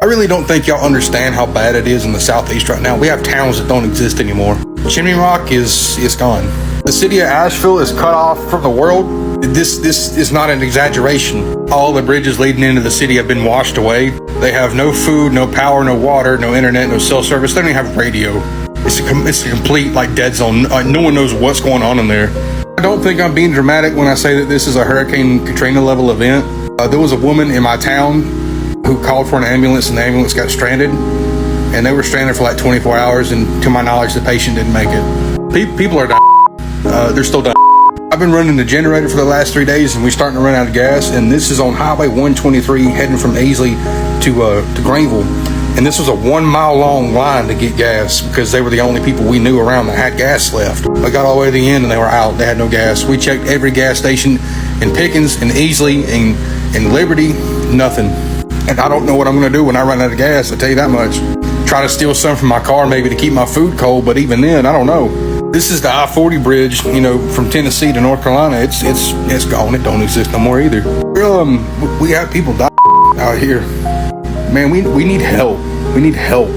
really don't think y'all understand how bad it is in the Southeast right now. We have towns that don't exist anymore. Chimney Rock is gone. The city of Asheville is cut off from the world. This is not an exaggeration. All the bridges leading into the city have been washed away. They have no food, no power, no water, no internet, no cell service. They don't even have radio. It's a complete dead zone. No one knows what's going on in there. I don't think I'm being dramatic when I say that this is a Hurricane Katrina level event. There was a woman in my town who called for an ambulance, and the ambulance got stranded. And they were stranded for 24 hours, and to my knowledge, the patient didn't make it. People are dying. They're still dying. I've been running the generator for the last 3 days, and we're starting to run out of gas. And this is on Highway 123 heading from Aisley to Greenville. And this was a 1 mile long line to get gas because they were the only people we knew around that had gas left. I got all the way to the end and they were out. They had no gas. We checked every gas station in Pickens and Easley and Liberty, nothing. And I don't know what I'm going to do when I run out of gas, I'll tell you that much. Try to steal some from my car maybe to keep my food cold, but even then, I don't know. This is the I-40 bridge, from Tennessee to North Carolina. It's gone. It don't exist no more either. We have people dying out here. Man, we need help. We need help.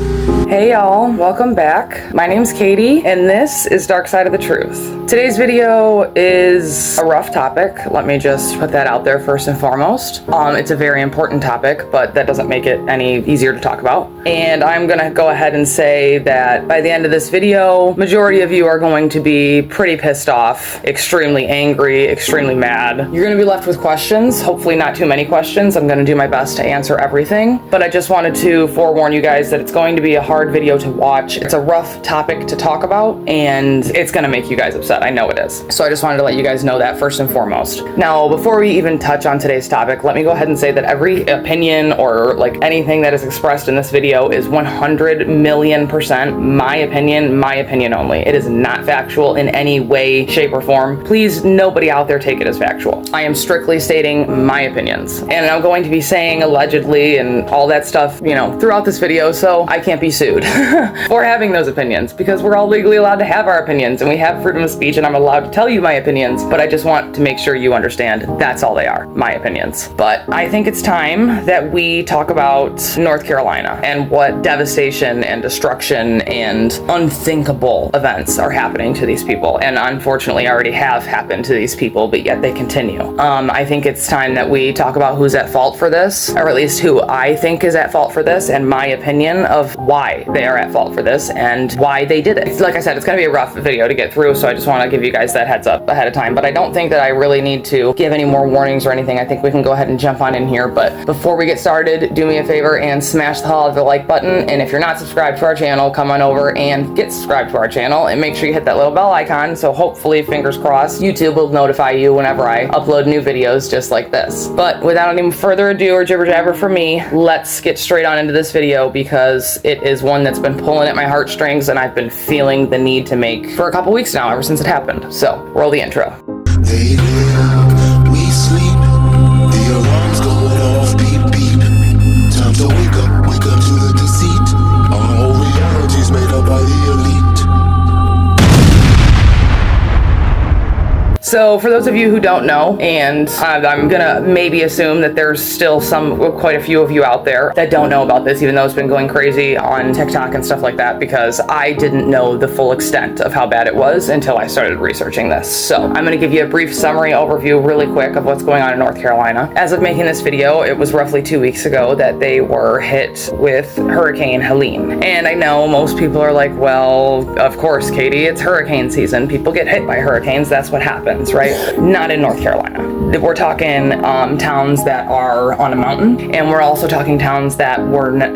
Hey y'all, welcome back. My name's Katie, and this is Dark Side of the Truth. Today's video is a rough topic. Let me just put that out there first and foremost. It's a very important topic, but that doesn't make it any easier to talk about. And I'm gonna go ahead and say that by the end of this video, majority of you are going to be pretty pissed off, extremely angry, extremely mad. You're gonna be left with questions, hopefully not too many questions. I'm gonna do my best to answer everything, but I just wanted to forewarn you guys that it's going to be a hard video to watch. It's a rough topic to talk about, and it's gonna make you guys upset. I know it is. So I just wanted to let you guys know that first and foremost. Now, before we even touch on today's topic, let me go ahead and say that every opinion or anything that is expressed in this video is 100,000,000% my opinion only. It is not factual in any way, shape, or form. Please, nobody out there take it as factual. I am strictly stating my opinions, and I'm going to be saying allegedly and all that stuff, throughout this video, so I can't be sued for having those opinions, because we're all legally allowed to have our opinions, and we have freedom of speech, and I'm allowed to tell you my opinions, but I just want to make sure you understand that's all they are, my opinions. But I think it's time that we talk about North Carolina and what devastation and destruction and unthinkable events are happening to these people, and unfortunately already have happened to these people, but yet they continue. I think it's time that we talk about who's at fault for this, or at least who I think is at fault for this, and my opinion of why they are at fault for this and why they did it. Like I said, it's going to be a rough video to get through, so I just want to give you guys that heads up ahead of time, but I don't think that I really need to give any more warnings or anything. I think we can go ahead and jump on in here, but before we get started, do me a favor and smash the hell out of the like button, and if you're not subscribed to our channel, come on over and get subscribed to our channel, and make sure you hit that little bell icon, so hopefully, fingers crossed, YouTube will notify you whenever I upload new videos just like this. But without any further ado or jibber jabber for me, let's get straight on into this video, because it is one that's been pulling at my heartstrings and I've been feeling the need to make for a couple weeks now, ever since it happened. So, roll the intro. They live, we sleep, the alarms going off, beep beep. Time to wake up to the deceit. Our whole reality's made up by the elite. So for those of you who don't know, and I'm gonna maybe assume that there's still quite a few of you out there that don't know about this, even though it's been going crazy on TikTok and stuff like that, because I didn't know the full extent of how bad it was until I started researching this. So I'm gonna give you a brief summary overview really quick of what's going on in North Carolina. As of making this video, it was roughly 2 weeks ago that they were hit with Hurricane Helene. And I know most people are like, well, of course, Katie, it's hurricane season. People get hit by hurricanes, that's what happens. Right? Not in North Carolina. We're talking towns that are on a mountain, and we're also talking towns that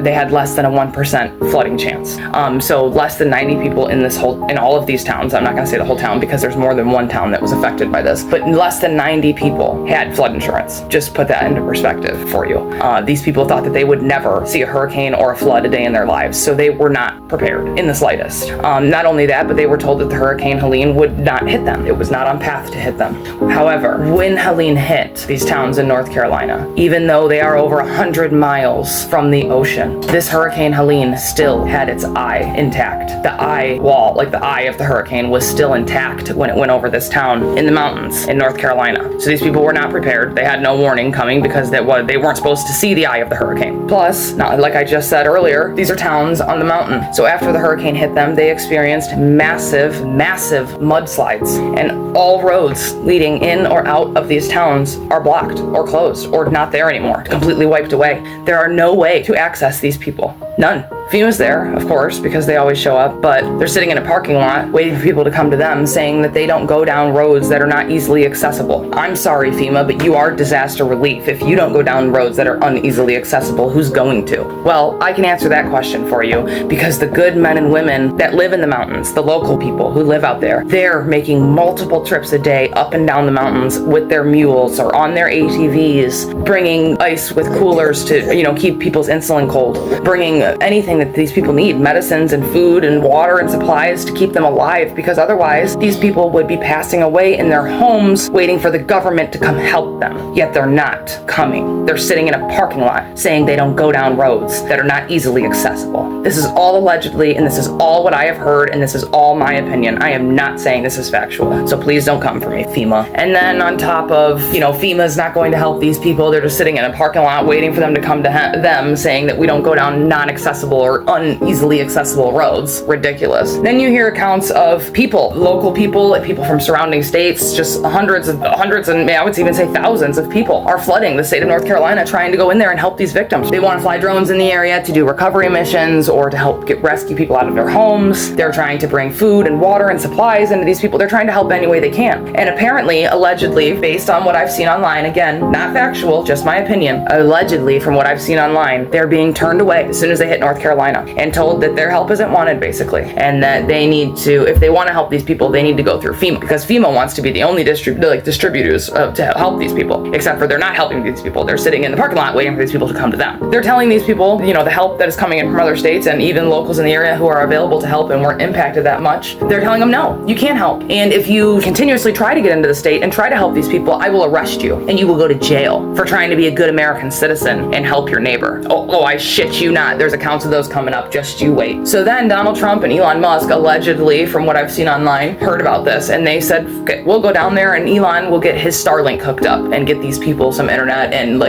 they had less than a 1% flooding chance. So less than 90 people in all of these towns. I'm not going to say the whole town because there's more than one town that was affected by this, but less than 90 people had flood insurance. Just put that into perspective for you. These people thought that they would never see a hurricane or a flood a day in their lives, so they were not prepared in the slightest. Not only that, but they were told that the Hurricane Helene would not hit them. It was not on path to hit them. However, when Helene hit these towns in North Carolina, even though they are over 100 miles from the ocean, this Hurricane Helene still had its eye intact. The eye wall, like the eye of the hurricane, was still intact when it went over this town in the mountains in North Carolina. So these people were not prepared. They had no warning coming because they weren't supposed to see the eye of the hurricane. Plus, not like I just said earlier, these are towns on the mountain. So after the hurricane hit them, they experienced massive mudslides, and all roads leading in or out of these towns are blocked or closed or not there anymore, completely wiped away. There are no way to access these people. None. FEMA's there, of course, because they always show up, but they're sitting in a parking lot waiting for people to come to them, saying that they don't go down roads that are not easily accessible. I'm sorry, FEMA, but you are disaster relief. If you don't go down roads that are uneasily accessible, who's going to? Well, I can answer that question for you, because the good men and women that live in the mountains, the local people who live out there, they're making multiple trips a day up and down the mountains with their mules or on their ATVs, bringing ice with coolers to, keep people's insulin cold, bringing anything that these people need, medicines and food and water and supplies to keep them alive, because otherwise these people would be passing away in their homes waiting for the government to come help them. Yet they're not coming. They're sitting in a parking lot saying they don't go down roads that are not easily accessible. This is all allegedly, and this is all what I have heard, and this is all my opinion. I am not saying this is factual. So please don't come for me, FEMA. And then on top of, FEMA's not going to help these people. They're just sitting in a parking lot waiting for them to come to them, saying that we don't go down non-accessible or uneasily accessible roads. Ridiculous. Then you hear accounts of people, local people, like people from surrounding states, just hundreds and I would even say thousands of people are flooding the state of North Carolina trying to go in there and help these victims. They want to fly drones in the area to do recovery missions or to help rescue people out of their homes. They're trying to bring food and water and supplies into these people. They're trying to help any way they can. And apparently, allegedly, based on what I've seen online, again, not factual, just my opinion, allegedly from what I've seen online, they're being turned away as soon as they hit North Carolina and told that their help isn't wanted, basically, and that they need to, if they want to help these people, they need to go through FEMA, because FEMA wants to be the only distributors to help these people, except for they're not helping these people. They're sitting in the parking lot waiting for these people to come to them. They're telling these people, the help that is coming in from other states and even locals in the area who are available to help and weren't impacted that much, they're telling them, no, you can't help. And if you continuously try to get into the state and try to help these people, I will arrest you and you will go to jail for trying to be a good American citizen and help your neighbor. Oh, I shit you not. There's accounts of those coming up. Just you wait. So then Donald Trump and Elon Musk, allegedly, from what I've seen online, heard about this, and they said, okay, we'll go down there and Elon will get his Starlink hooked up and get these people some internet and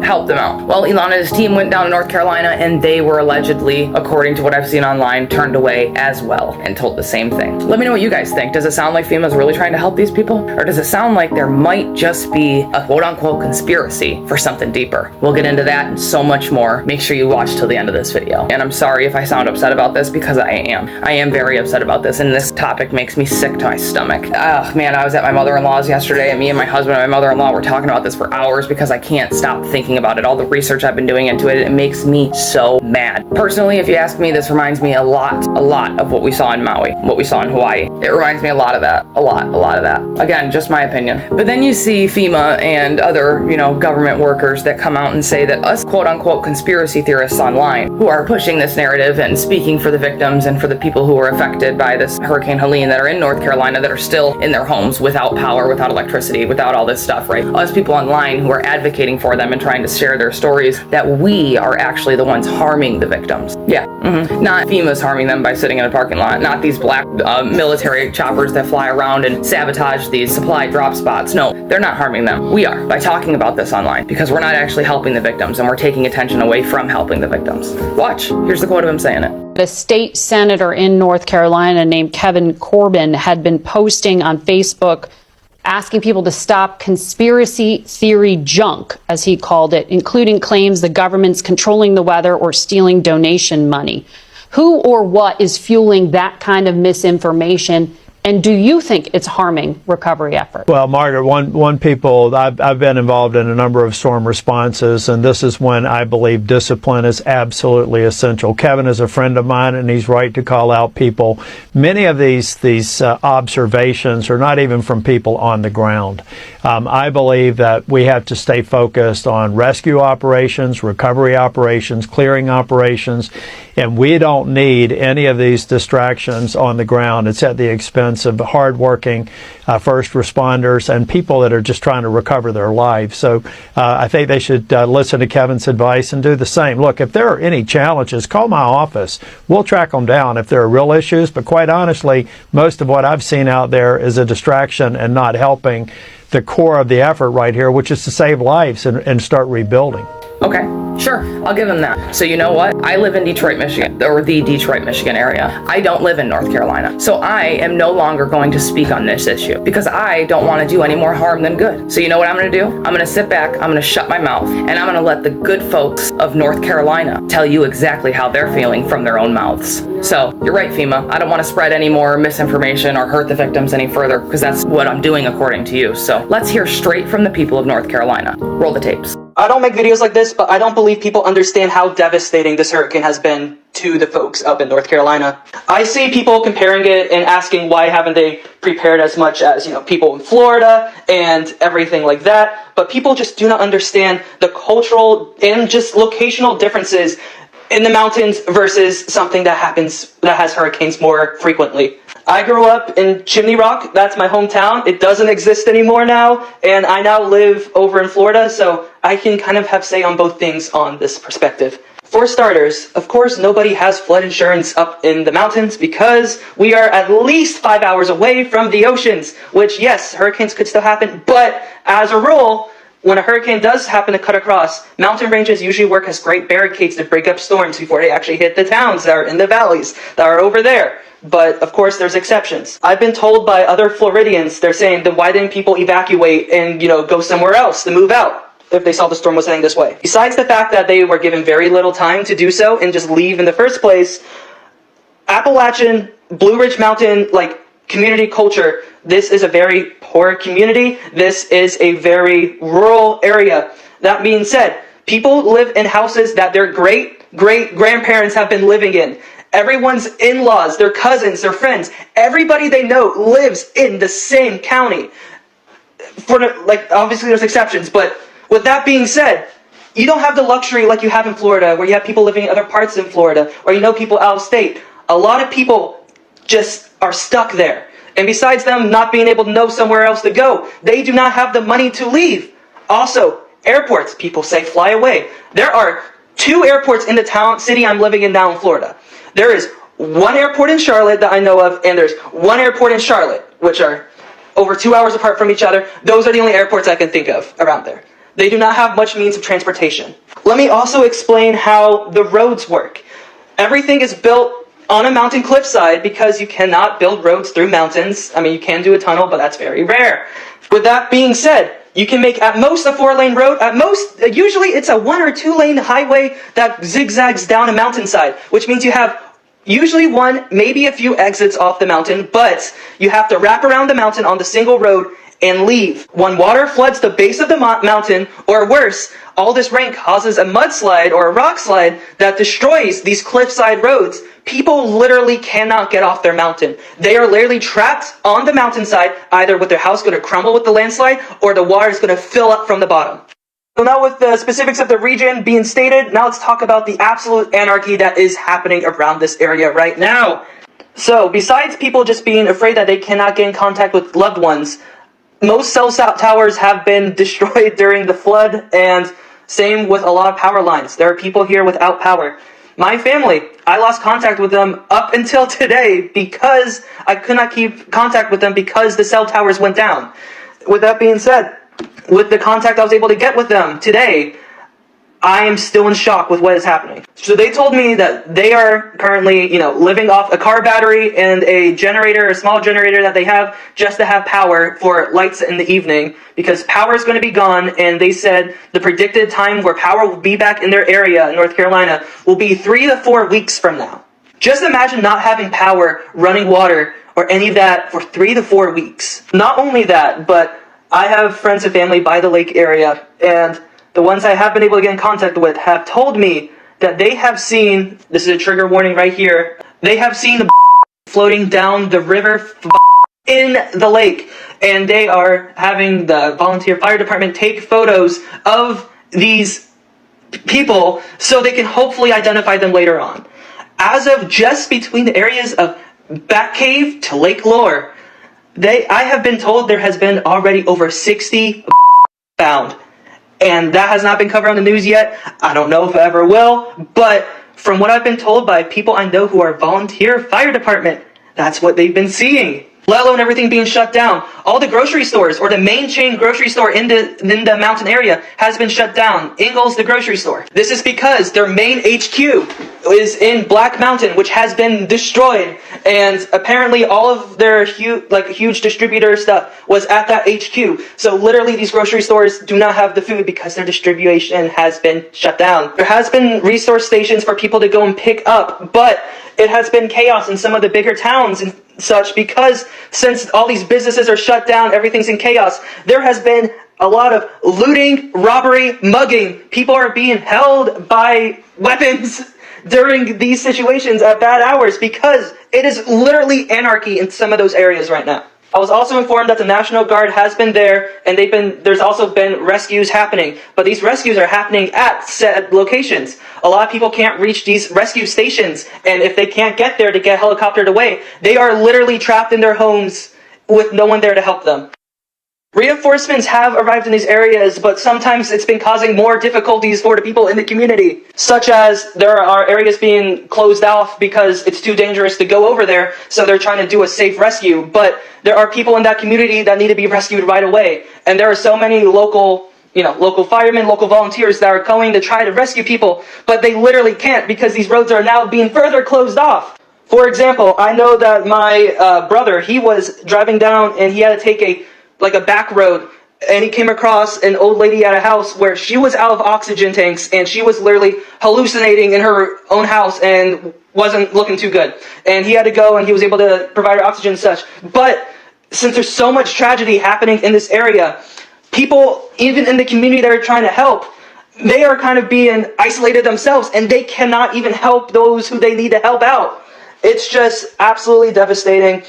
help them out. Well, Elon and his team went down to North Carolina and they were allegedly, according to what I've seen online, turned away as well and told the same thing. Let me know what you guys think. Does it sound like FEMA's really trying to help these people? Or does it sound like there might just be a quote-unquote conspiracy for something deeper? We'll get into that and so much more. Make sure you watch till the end of this video. And I'm sorry if I sound upset about this, because I am. I am very upset about this, and this topic makes me sick to my stomach. Oh man, I was at my mother-in-law's yesterday, and me and my husband and my mother-in-law were talking about this for hours because I can't stop thinking about it. All the research I've been doing into it, it makes me so mad. Personally, if you ask me, this reminds me a lot of what we saw in Maui, what we saw in Hawaii. It reminds me a lot of that. A lot of that. Again, just my opinion. But then you see FEMA and other, government workers that come out and say that us quote-unquote conspiracy theorists online who are pushing this narrative and speaking for the victims and for the people who were affected by this Hurricane Helene that are in North Carolina that are still in their homes without power, without electricity, without all this stuff, right? Us people online who are advocating for them and trying to share their stories, that we are actually the ones harming the victims. Yeah, not FEMA's harming them by sitting in a parking lot, not these black military choppers that fly around and sabotage these supply drop spots. No, they're not harming them. We are, by talking about this online, because we're not actually helping the victims and we're taking attention away from helping the victims. Watch, here's the quote of him saying it. A state senator in North Carolina named Kevin Corbin had been posting on Facebook asking people to stop conspiracy theory junk, as he called it, including claims the government's controlling the weather or stealing donation money. Who or what is fueling that kind of misinformation? And do you think it's harming recovery efforts? Well, Margaret, one people, I've been involved in a number of storm responses, and this is when I believe discipline is absolutely essential. Kevin is a friend of mine, and he's right to call out people. Many of these observations are not even from people on the ground. I believe that we have to stay focused on rescue operations, recovery operations, clearing operations, and we don't need any of these distractions on the ground. It's at the expense months of hardworking first responders and people that are just trying to recover their lives. So I think they should listen to Kevin's advice and do the same. Look, if there are any challenges, call my office. We'll track them down if there are real issues. But quite honestly, most of what I've seen out there is a distraction and not helping the core of the effort right here, which is to save lives and start rebuilding. Okay, sure, I'll give them that. So you know what? I live in Detroit, Michigan, or the Detroit, Michigan area. I don't live in North Carolina. So I am no longer going to speak on this issue because I don't want to do any more harm than good. So you know what I'm going to do? I'm going to sit back, I'm going to shut my mouth, and I'm going to let the good folks of North Carolina tell you exactly how they're feeling from their own mouths. So you're right, FEMA. I don't want to spread any more misinformation or hurt the victims any further because that's what I'm doing according to you. So let's hear straight from the people of North Carolina. Roll the tapes. I don't make videos like this, but I don't believe people understand how devastating this hurricane has been to the folks up in North Carolina. I see people comparing it and asking why haven't they prepared as much as, people in Florida and everything like that. But people just do not understand the cultural and just locational differences in the mountains versus something that has hurricanes more frequently. I grew up in Chimney Rock. That's my hometown. It doesn't exist anymore now, and I now live over in Florida, so I can kind of have say on both things on this perspective. For starters, of course, nobody has flood insurance up in the mountains because we are at least 5 hours away from the oceans, which, yes, hurricanes could still happen, but as a rule, when a hurricane does happen to cut across, mountain ranges usually work as great barricades to break up storms before they actually hit the towns that are in the valleys that are over there. But, of course, there's exceptions. I've been told by other Floridians, they're saying, then why didn't people evacuate and, go somewhere else to move out if they saw the storm was heading this way? Besides the fact that they were given very little time to do so and just leave in the first place, Appalachian, Blue Ridge Mountain, community culture, this is a very poor community. This is a very rural area. That being said, people live in houses that their great-great-grandparents have been living in. Everyone's in-laws, their cousins, their friends, everybody they know lives in the same county. Obviously there's exceptions, but with that being said, you don't have the luxury like you have in Florida, where you have people living in other parts in Florida, or people out of state. A lot of people just are stuck there. And besides them not being able to know somewhere else to go, they do not have the money to leave. Also, airports, people say fly away. There are 2 airports in the city I'm living in now in Florida. There is one airport in Charlotte that I know of, and there's one airport in Charlotte, which are over 2 hours apart from each other. Those are the only airports I can think of around there. They do not have much means of transportation. Let me also explain how the roads work. Everything is built on a mountain cliffside because you cannot build roads through mountains. I mean, you can do a tunnel, but that's very rare. With that being said, you can make at most a 4-lane road. At most, usually it's a 1 or 2 lane highway that zigzags down a mountainside, which means you have usually one, maybe a few exits off the mountain, but you have to wrap around the mountain on the single road and leave. When water floods the base of the mountain, or worse, all this rain causes a mudslide or a rock slide that destroys these cliffside roads, people literally cannot get off their mountain. They are literally trapped on the mountainside, either with their house going to crumble with the landslide, or the water is going to fill up from the bottom. So now with the specifics of the region being stated, now let's talk about the absolute anarchy that is happening around this area right now. So besides people just being afraid that they cannot get in contact with loved ones, most cell towers have been destroyed during the flood, and same with a lot of power lines. There are people here without power. My family, I lost contact with them up until today because I could not keep contact with them because the cell towers went down. With that being said, with the contact I was able to get with them today, I am still in shock with what is happening. So they told me that they are currently, living off a car battery and a generator, a small generator that they have just to have power for lights in the evening because power is going to be gone. And they said the predicted time where power will be back in their area, in North Carolina, will be 3 to 4 weeks from now. Just imagine not having power, running water, or any of that for 3 to 4 weeks. Not only that, but I have friends and family by the lake area, and the ones I have been able to get in contact with have told me that they have seen, this is a trigger warning right here, they have seen the floating down the river in the lake, and they are having the volunteer fire department take photos of these people so they can hopefully identify them later on. As of just between the areas of Batcave to Lake Lore, I have been told there has been already over 60 found. And that has not been covered on the news yet. I don't know if it ever will, but from what I've been told by people I know who are volunteer fire department, that's what they've been seeing. Let alone everything being shut down. All the grocery stores, or the main chain grocery store in the mountain area, has been shut down. Ingles, the grocery store. This is because their main HQ is in Black Mountain, which has been destroyed. And apparently all of their huge distributor stuff was at that HQ. So literally these grocery stores do not have the food because their distribution has been shut down. There has been resource stations for people to go and pick up, but it has been chaos in some of the bigger towns and such, because since all these businesses are shut down, everything's in chaos. There has been a lot of looting, robbery, mugging. People are being held by weapons during these situations at bad hours because it is literally anarchy in some of those areas right now. I was also informed that the National Guard has been there, and there's also been rescues happening, but these rescues are happening at set locations. A lot of people can't reach these rescue stations, and if they can't get there to get helicoptered away, they are literally trapped in their homes with no one there to help them. Reinforcements have arrived in these areas, but sometimes it's been causing more difficulties for the people in the community, such as there are areas being closed off because it's too dangerous to go over there, so they're trying to do a safe rescue, but there are people in that community that need to be rescued right away, and there are so many local firemen, local volunteers that are going to try to rescue people, but they literally can't because these roads are now being further closed off. For example, I know that my brother, he was driving down and he had to take a back road, and he came across an old lady at a house where she was out of oxygen tanks, and she was literally hallucinating in her own house and wasn't looking too good. And he had to go, and he was able to provide her oxygen and such. But since there's so much tragedy happening in this area, people, even in the community that are trying to help, they are kind of being isolated themselves, and they cannot even help those who they need to help out. It's just absolutely devastating.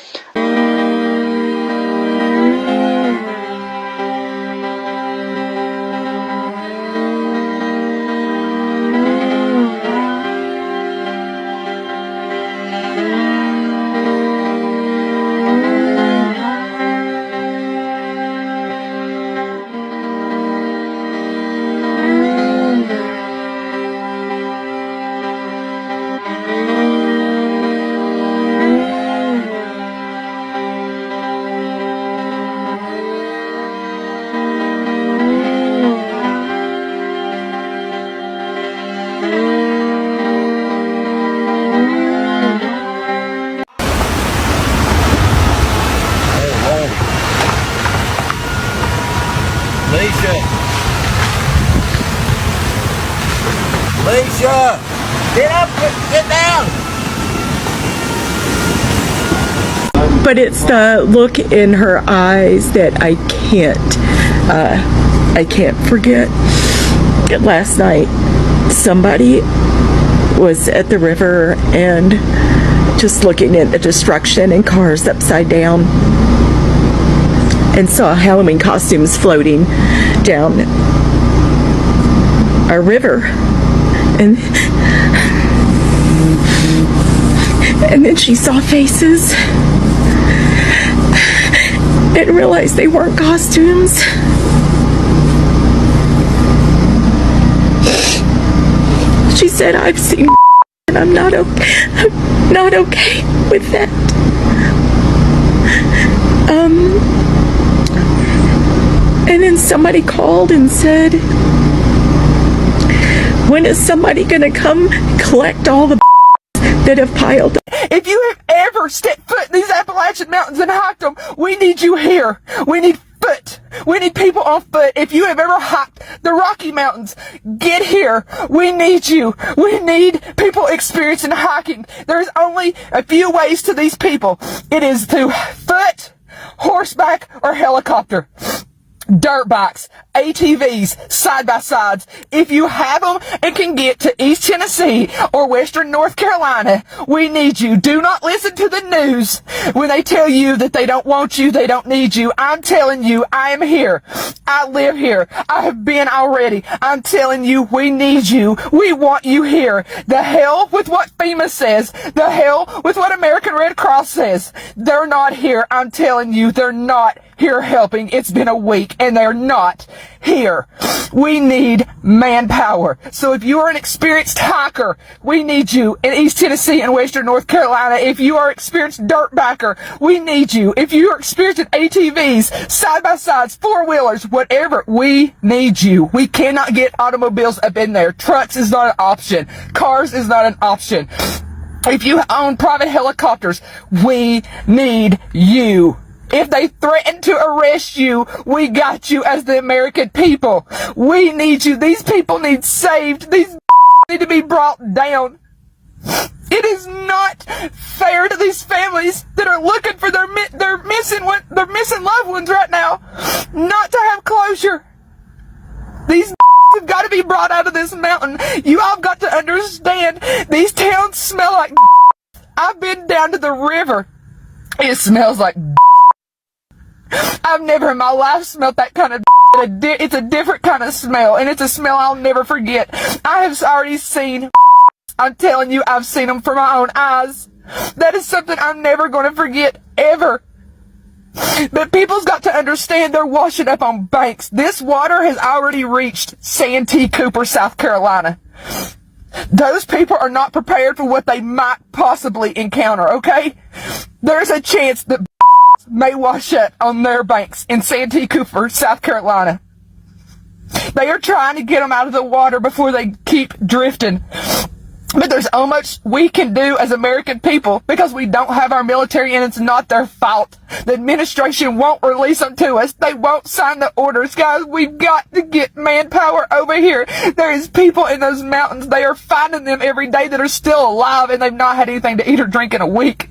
Alicia, get up, get down. But it's the look in her eyes that I can't forget. Last night, somebody was at the river and just looking at the destruction and cars upside down, and saw Halloween costumes floating down a river. And then she saw faces and realized they weren't costumes. She said, "I've seen and I'm not okay. I'm not okay with that." And then somebody called and said, "When is somebody gonna come collect all the that have piled up?" If you have ever stepped foot in these Appalachian Mountains and hiked them, we need you here. We need foot. We need people on foot. If you have ever hiked the Rocky Mountains, get here. We need you. We need people experiencing hiking. There's only a few ways to these people. It is through foot, horseback, or helicopter. dirt bikes, ATVs, side-by-sides. If you have them and can get to East Tennessee or Western North Carolina, we need you. Do not listen to the news when they tell you that they don't want you, they don't need you. I'm telling you, I am here. I live here. I have been already. I'm telling you, we need you. We want you here. The hell with what FEMA says. The hell with what American Red Cross says. They're not here. I'm telling you, they're not here helping. It's been a week and they're not here. We need manpower. So if you are an experienced hiker, we need you in East Tennessee and Western North Carolina. If you are experienced dirt biker, we need you. If you are experienced in ATVs, side-by-sides, four-wheelers, whatever, we need you. We cannot get automobiles up in there. Trucks is not an option. Cars is not an option. If you own private helicopters, we need you. If they threaten to arrest you, we got you as the American people. We need you. These people need saved. These need to be brought down. It is not fair to these families that are looking for their missing loved ones right now, not to have closure. These have got to be brought out of this mountain. You all got to understand, these towns smell like I've been down to the river. It smells like I've never in my life smelled that kind of it's a different kind of smell, and it's a smell I'll never forget. I have already seen, I'm telling you, I've seen them from my own eyes. That is something I'm never going to forget, ever. But people's got to understand they're washing up on banks. This water has already reached Santee Cooper, South Carolina. Those people are not prepared for what they might possibly encounter, okay? There's a chance that may wash up on their banks in Santee Cooper, South Carolina. They are trying to get them out of the water before they keep drifting. But there's so much we can do as American people because we don't have our military, and it's not their fault. The administration won't release them to us. They won't sign the orders. Guys, we've got to get manpower over here. There is people in those mountains. They are finding them every day that are still alive, and they've not had anything to eat or drink in a week.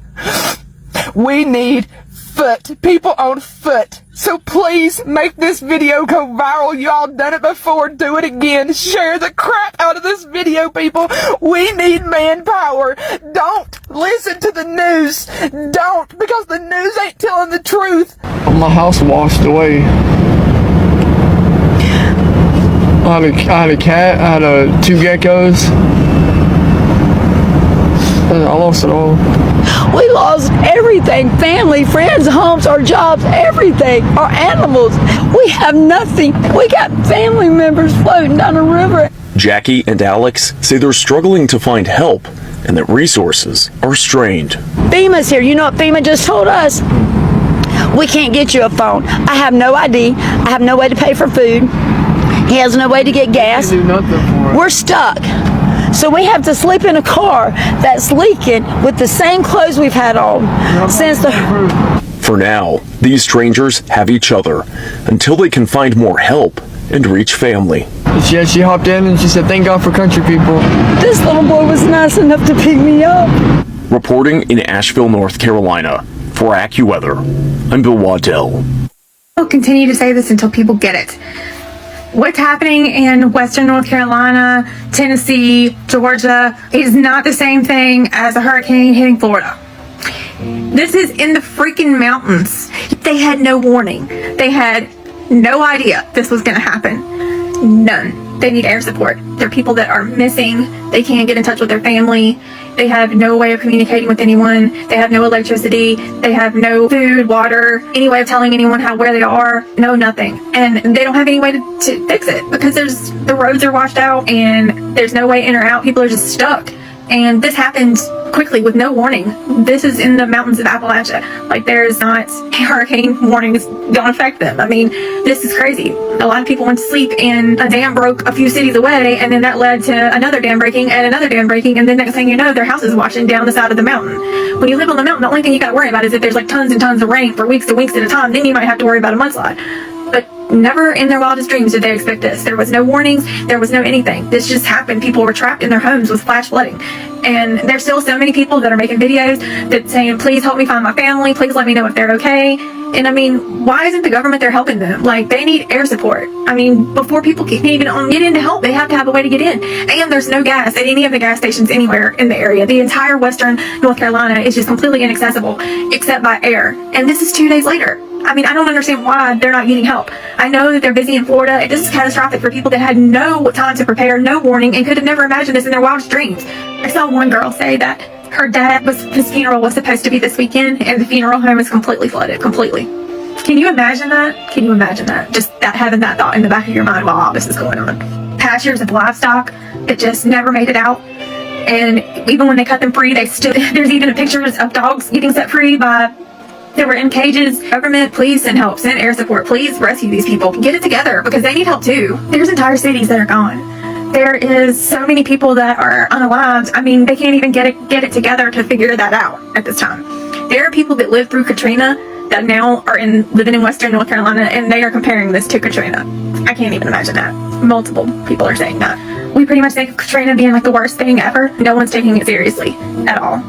We need foot. People on foot. So please make this video go viral. Y'all done it before. Do it again. Share the crap out of this video, people. We need manpower. Don't listen to the news. Don't, because the news ain't telling the truth. My house washed away. I had a cat. I had 2 geckos. I lost it all. We lost everything. Family, friends, homes, our jobs, everything. Our animals. We have nothing. We got family members floating down the river. Jackie and Alex say they're struggling to find help and that resources are strained. FEMA's here. You know what FEMA just told us? We can't get you a phone. I have no ID. I have no way to pay for food. He has no way to get gas. Do nothing for it. We're stuck. So we have to sleep in a car that's leaking with the same clothes we've had on since the... For now, these strangers have each other until they can find more help and reach family. She hopped in and she said, "Thank God for country people." This little boy was nice enough to pick me up. Reporting in Asheville, North Carolina, for AccuWeather, I'm Bill Waddell. I'll continue to say this until people get it. What's happening in Western North Carolina, Tennessee, Georgia is not the same thing as a hurricane hitting Florida. This is in the freaking mountains. They had no warning. They had no idea this was going to happen. None. They need air support. There are people that are missing. They can't get in touch with their family. They have no way of communicating with anyone. They have no electricity. They have no food, water, any way of telling anyone where they are. No, nothing. And they don't have any way to fix it because the roads are washed out and there's no way in or out. People are just stuck. And this happened quickly with no warning. This is in the mountains of Appalachia. Like, there's not hurricane warnings don't affect them. I mean, this is crazy. A lot of people went to sleep and a dam broke a few cities away, and then that led to another dam breaking and another dam breaking, and then next thing you know, their house is washing down the side of the mountain. When you live on the mountain, the only thing you gotta worry about is if there's like tons and tons of rain for weeks and weeks at a time, then you might have to worry about a mudslide. But never in their wildest dreams did they expect this. There was no warnings, there was no anything. This just happened. People were trapped in their homes with flash flooding. And there's still so many people that are making videos that saying, please help me find my family, please let me know if they're okay. And I mean, why isn't the government there helping them? Like, they need air support. I mean, before people can even get in to help, they have to have a way to get in. And there's no gas at any of the gas stations anywhere in the area. The entire western North Carolina is just completely inaccessible except by air. And this is 2 days later. I mean, I don't understand why they're not getting help. I know that they're busy in Florida, and this is catastrophic for people that had no time to prepare, no warning, and could have never imagined this in their wildest dreams. I saw one girl say that her his funeral was supposed to be this weekend, and the funeral home is completely flooded, completely. Can you imagine that? Can you imagine that? Just having that thought in the back of your mind while all this is going on. Pastures of livestock that just never made it out. And even when they cut them free, there's even pictures of dogs getting set free that were in cages. Government, please send help, send air support, please rescue these people. Get it together because they need help too. There's entire cities that are gone. There is so many people that are unalived. I mean, they can't even get it together to figure that out at this time. There are people that lived through Katrina that now are living in Western North Carolina, and they are comparing this to Katrina. I can't even imagine that. Multiple people are saying that. We pretty much think of Katrina being like the worst thing ever. No one's taking it seriously at all.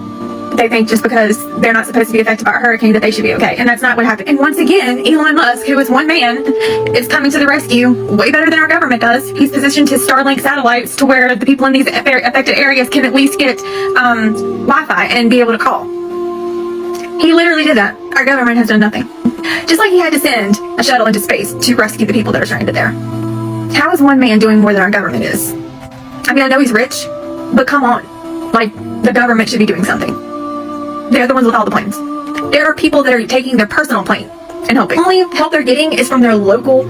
They think just because they're not supposed to be affected by a hurricane that they should be okay. And that's not what happened. And once again, Elon Musk, who is one man, is coming to the rescue way better than our government does. He's positioned his Starlink satellites to where the people in these affected areas can at least get Wi-Fi and be able to call. He literally did that. Our government has done nothing. Just like he had to send a shuttle into space to rescue the people that are stranded there. How is one man doing more than our government is? I mean, I know he's rich, but come on. Like, the government should be doing something. They're the ones with all the planes. There are people that are taking their personal plane and helping. The only help they're getting is from their local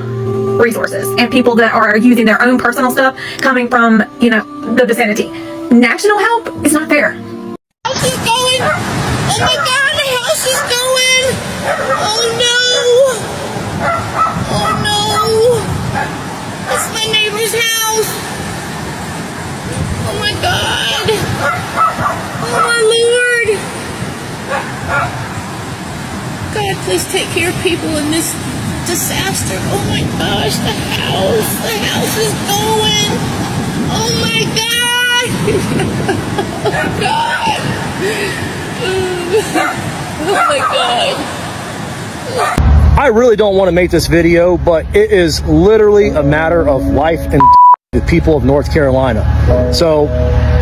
resources and people that are using their own personal stuff coming from, the vicinity. National help is not fair. House is going! Oh my god, the house is going! Oh no! Oh no! It's my neighbor's house! Oh my god! Oh my lord! God, please take care of people in this disaster. Oh my gosh, the house is going. Oh my god. Oh god. Oh my god. I really don't want to make this video, but it is literally a matter of life and the people of North Carolina. So,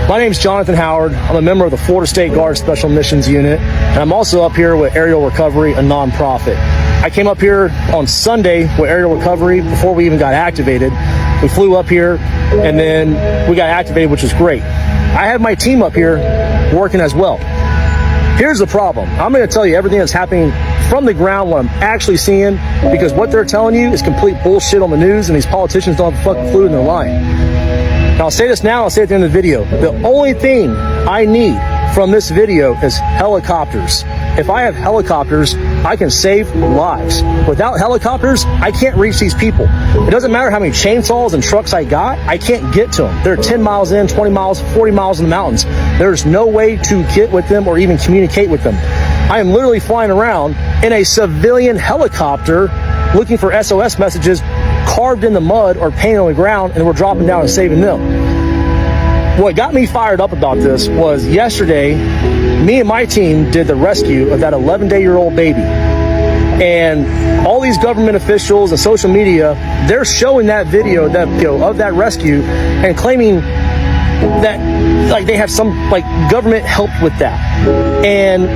my name is Jonathan Howard. I'm a member of the Florida State Guard Special Missions Unit, and I'm also up here with Aerial Recovery, a nonprofit. I came up here on Sunday with Aerial Recovery before we even got activated. We flew up here, and then we got activated, which was great. I have my team up here working as well. Here's the problem. I'm going to tell you everything that's happening from the ground, what I'm actually seeing, because what they're telling you is complete bullshit on the news, and these politicians don't have a fucking clue and they're lying. Now, I'll say this now, I'll say it at the end of the video. The only thing I need from this video is helicopters. If I have helicopters, I can save lives. Without helicopters, I can't reach these people. It doesn't matter how many chainsaws and trucks I got, I can't get to them. They're 10 miles in, 20 miles, 40 miles in the mountains. There's no way to get with them or even communicate with them. I am literally flying around in a civilian helicopter looking for SOS messages carved in the mud or painted on the ground, and we're dropping down and saving them. What got me fired up about this was yesterday, me and my team did the rescue of that 11-day-old baby. And all these government officials and social media, they're showing that video of that rescue and claiming that like they have some like government help with that. And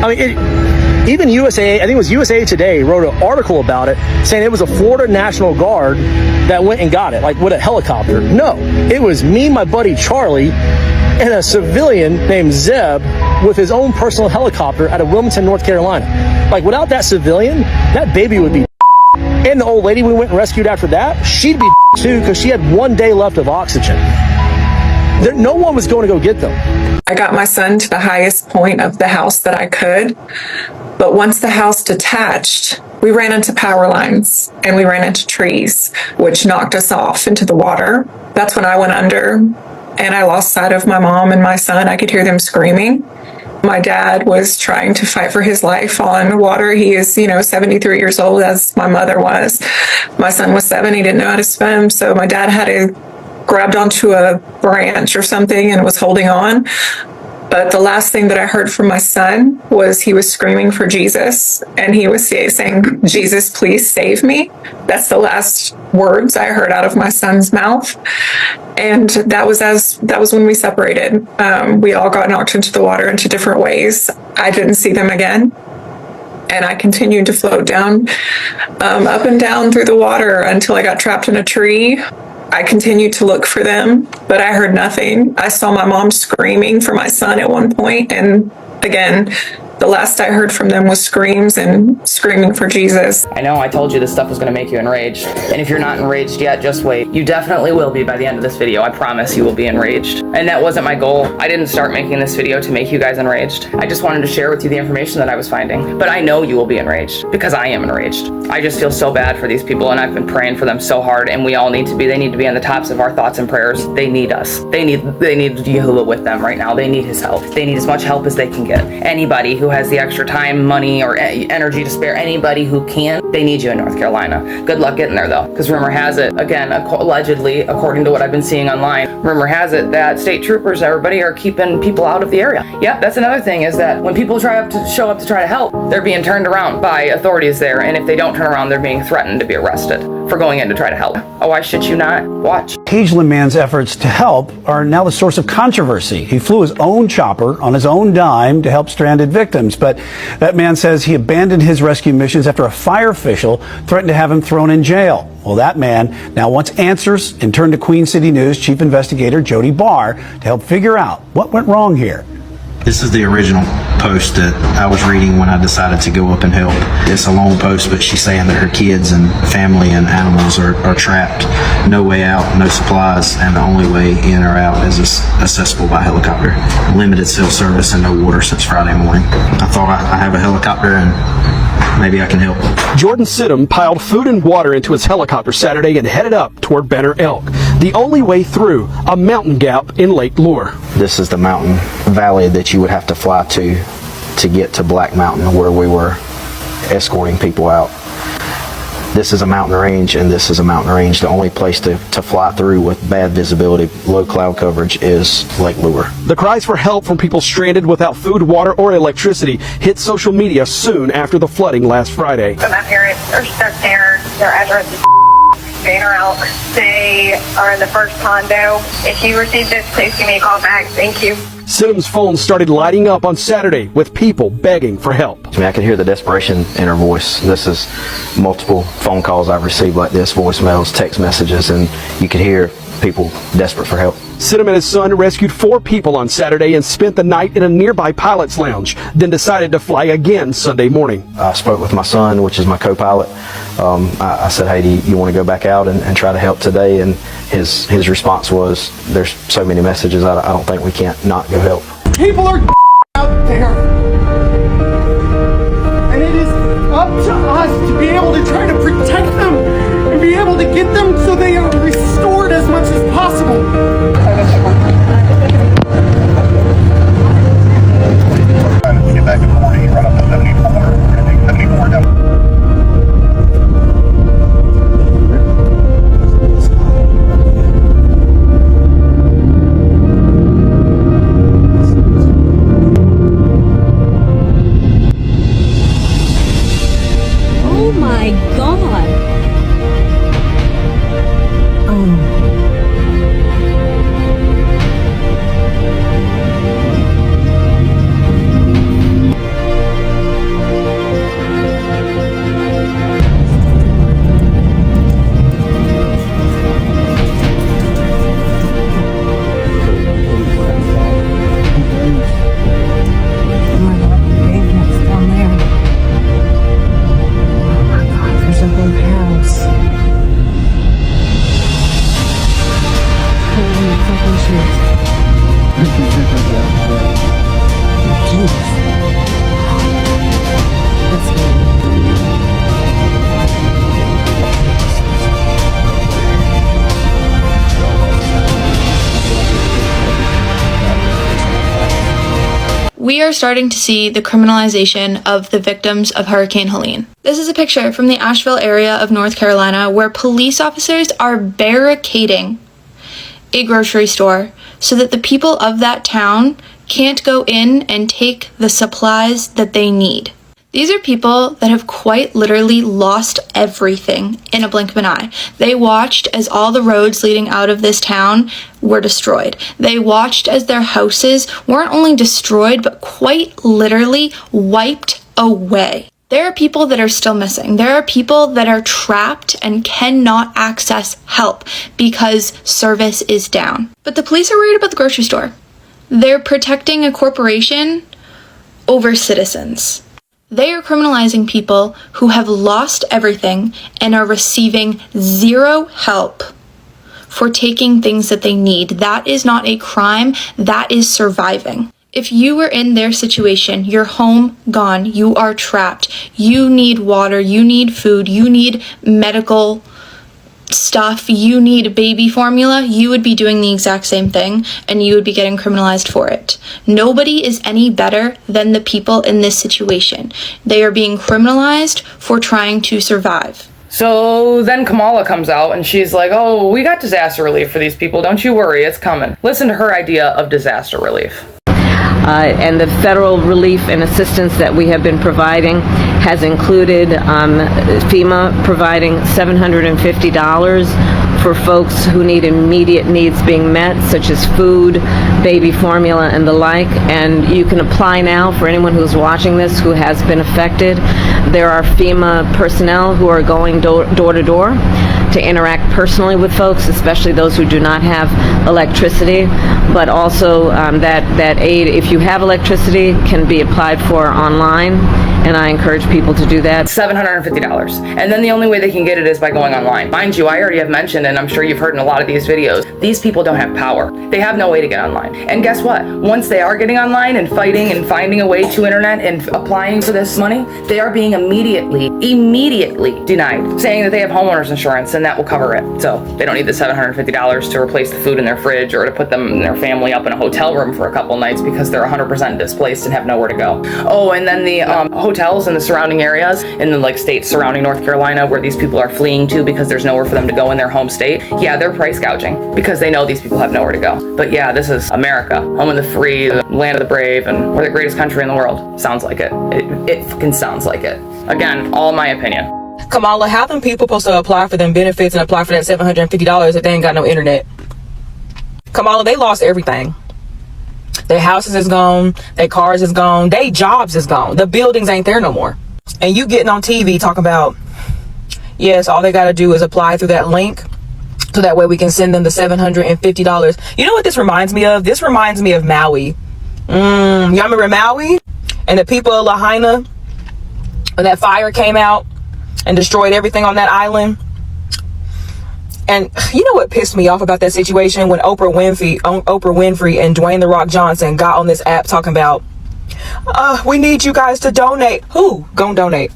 I mean, even USA, I think it was USA Today, wrote an article about it saying it was a Florida National Guard that went and got it, like with a helicopter. No, it was me, my buddy Charlie, and a civilian named Zeb with his own personal helicopter out of Wilmington, North Carolina. Like, without that civilian, that baby would be and the old lady we went and rescued after that, she'd be too, because she had 1 day left of oxygen. No one was going to go get them. I got my son to the highest point of the house that I could, but once the house detached, we ran into power lines and we ran into trees, which knocked us off into the water. That's when I went under and I lost sight of my mom and my son. I could hear them screaming. My dad was trying to fight for his life on water. He is, 73 years old, as my mother was. My son was 7. He didn't know how to swim, so my dad had to grabbed onto a branch or something and was holding on. But the last thing that I heard from my son was he was screaming for Jesus, and he was saying, "Jesus, please save me." That's the last words I heard out of my son's mouth. And that was when we separated. We all got knocked into the water into different ways. I didn't see them again. And I continued to float down, up and down through the water until I got trapped in a tree. I continued to look for them, but I heard nothing. I saw my mom screaming for my son at one point, and again, the last I heard from them was screams and screaming for Jesus. I know I told you this stuff was going to make you enraged, and if you're not enraged yet, just wait. You definitely will be by the end of this video. I promise you will be enraged. And that wasn't my goal. I didn't start making this video to make you guys enraged. I just wanted to share with you the information that I was finding. But I know you will be enraged, because I am enraged. I just feel so bad for these people, and I've been praying for them so hard, and we all need to be. They need to be on the tops of our thoughts and prayers. They need us. They need Yahuwah with them right now. They need his help. They need as much help as they can get. Anybody who has the extra time, money, or energy to spare, anybody who can, they need you in North Carolina. Good luck getting there though, because rumor has it, again, allegedly, according to what I've been seeing online, rumor has it that state troopers, everybody, are keeping people out of the area. Yep, that's another thing, is that when people show up to try to help, they're being turned around by authorities there, and if they don't turn around, they're being threatened to be arrested for going in to try to help. Oh, I shit you not. Watch. Pageland man's efforts to help are now the source of controversy. He flew his own chopper on his own dime to help stranded victims, but that man says he abandoned his rescue missions after a fire official threatened to have him thrown in jail. Well, that man now wants answers and turned to Queen City News chief investigator Jody Barr to help figure out what went wrong here. This is the original post that I was reading when I decided to go up and help. It's a long post, but she's saying that her kids and family and animals are trapped. No way out, no supplies, and the only way in or out is accessible by helicopter. Limited cell service and no water since Friday morning. I thought I have a helicopter and maybe I can help. Jordan Sidham piled food and water into his helicopter Saturday and headed up toward Banner Elk, the only way through a mountain gap in Lake Lure. This is the mountain valley that you would have to fly to get to Black Mountain, where we were escorting people out. This is a mountain range, and this is a mountain range. The only place to fly through with bad visibility, low cloud coverage, is Lake Lure. The cries for help from people stranded without food, water, or electricity hit social media soon after the flooding last Friday. So my parents are stuck there. Their address is Banner Elk. They are in the first condo. If you receive this, please give me a call back. Thank you. Sidham's phone started lighting up on Saturday with people begging for help. I could hear the desperation in her voice. This is multiple phone calls I've received like this, voicemails, text messages, and you could hear people desperate for help. Sidham and his son rescued 4 people on Saturday and spent the night in a nearby pilot's lounge, then decided to fly again Sunday morning. I spoke with my son, which is my co-pilot. I said, hey, do you want to go back out and try to help today? And his response was, there's so many messages, I don't think we can't not go help. People are out there, and it is up to us to be able to try to protect them and be able to get them so they are restored as much as possible. Get back to 40, run up to 74, and then 74 down. Oh my God. We are starting to see the criminalization of the victims of Hurricane Helene. This is a picture from the Asheville area of North Carolina where police officers are barricading a grocery store so that the people of that town can't go in and take the supplies that they need. These are people that have quite literally lost everything in a blink of an eye. They watched as all the roads leading out of this town were destroyed. They watched as their houses weren't only destroyed, but quite literally wiped away. There are people that are still missing. There are people that are trapped and cannot access help because service is down. But the police are worried about the grocery store. They're protecting a corporation over citizens. They are criminalizing people who have lost everything and are receiving zero help for taking things that they need. That is not a crime. That is surviving. If you were in their situation, your home gone, you are trapped, you need water, you need food, you need medical stuff, you need baby formula, you would be doing the exact same thing and you would be getting criminalized for it. Nobody is any better than the people in this situation. They are being criminalized for trying to survive. So then Kamala comes out and she's like, oh, we got disaster relief for these people. Don't you worry, it's coming. Listen to her idea of disaster relief. And the federal relief and assistance that we have been providing has included FEMA providing $750 for folks who need immediate needs being met, such as food, baby formula, and the like. And you can apply now for anyone who's watching this who has been affected. There are FEMA personnel who are going door to door to interact personally with folks, especially those who do not have electricity, but also that aid, if you have electricity, can be applied for online, and I encourage people to do that. $750. And then the only way they can get it is by going online. Mind you, I already have mentioned, and I'm sure you've heard in a lot of these videos, these people don't have power. They have no way to get online. And guess what? Once they are getting online and fighting and finding a way to internet and applying for this money, they are being immediately denied, saying that they have homeowners insurance and that will cover it. So they don't need the $750 to replace the food in their fridge or to put them and their family up in a hotel room for a couple nights because they're 100% displaced and have nowhere to go. Oh, and then the hotels in the surrounding areas, in the states surrounding North Carolina where these people are fleeing to because there's nowhere for them to go in their home state, yeah, they're price gouging because they know these people have nowhere to go. But yeah, this is America, home of the free, the land of the brave, and we're the greatest country in the world. Sounds like it. It fucking sounds like it. Again, all my opinion. Kamala, how them people supposed to apply for them benefits and apply for that $750 if they ain't got no internet? Kamala, they lost everything. Their houses is gone, their cars is gone, their jobs is gone. The buildings ain't there no more. And you getting on TV talking about, yes, all they got to do is apply through that link so that way we can send them the $750. You know what this reminds me of? This reminds me of Maui. Y'all remember Maui? And the people of Lahaina, when that fire came out and destroyed everything on that island. And you know what pissed me off about that situation? When Oprah Winfrey and Dwayne The Rock Johnson got on this app talking about, we need you guys to donate. Who gonna donate?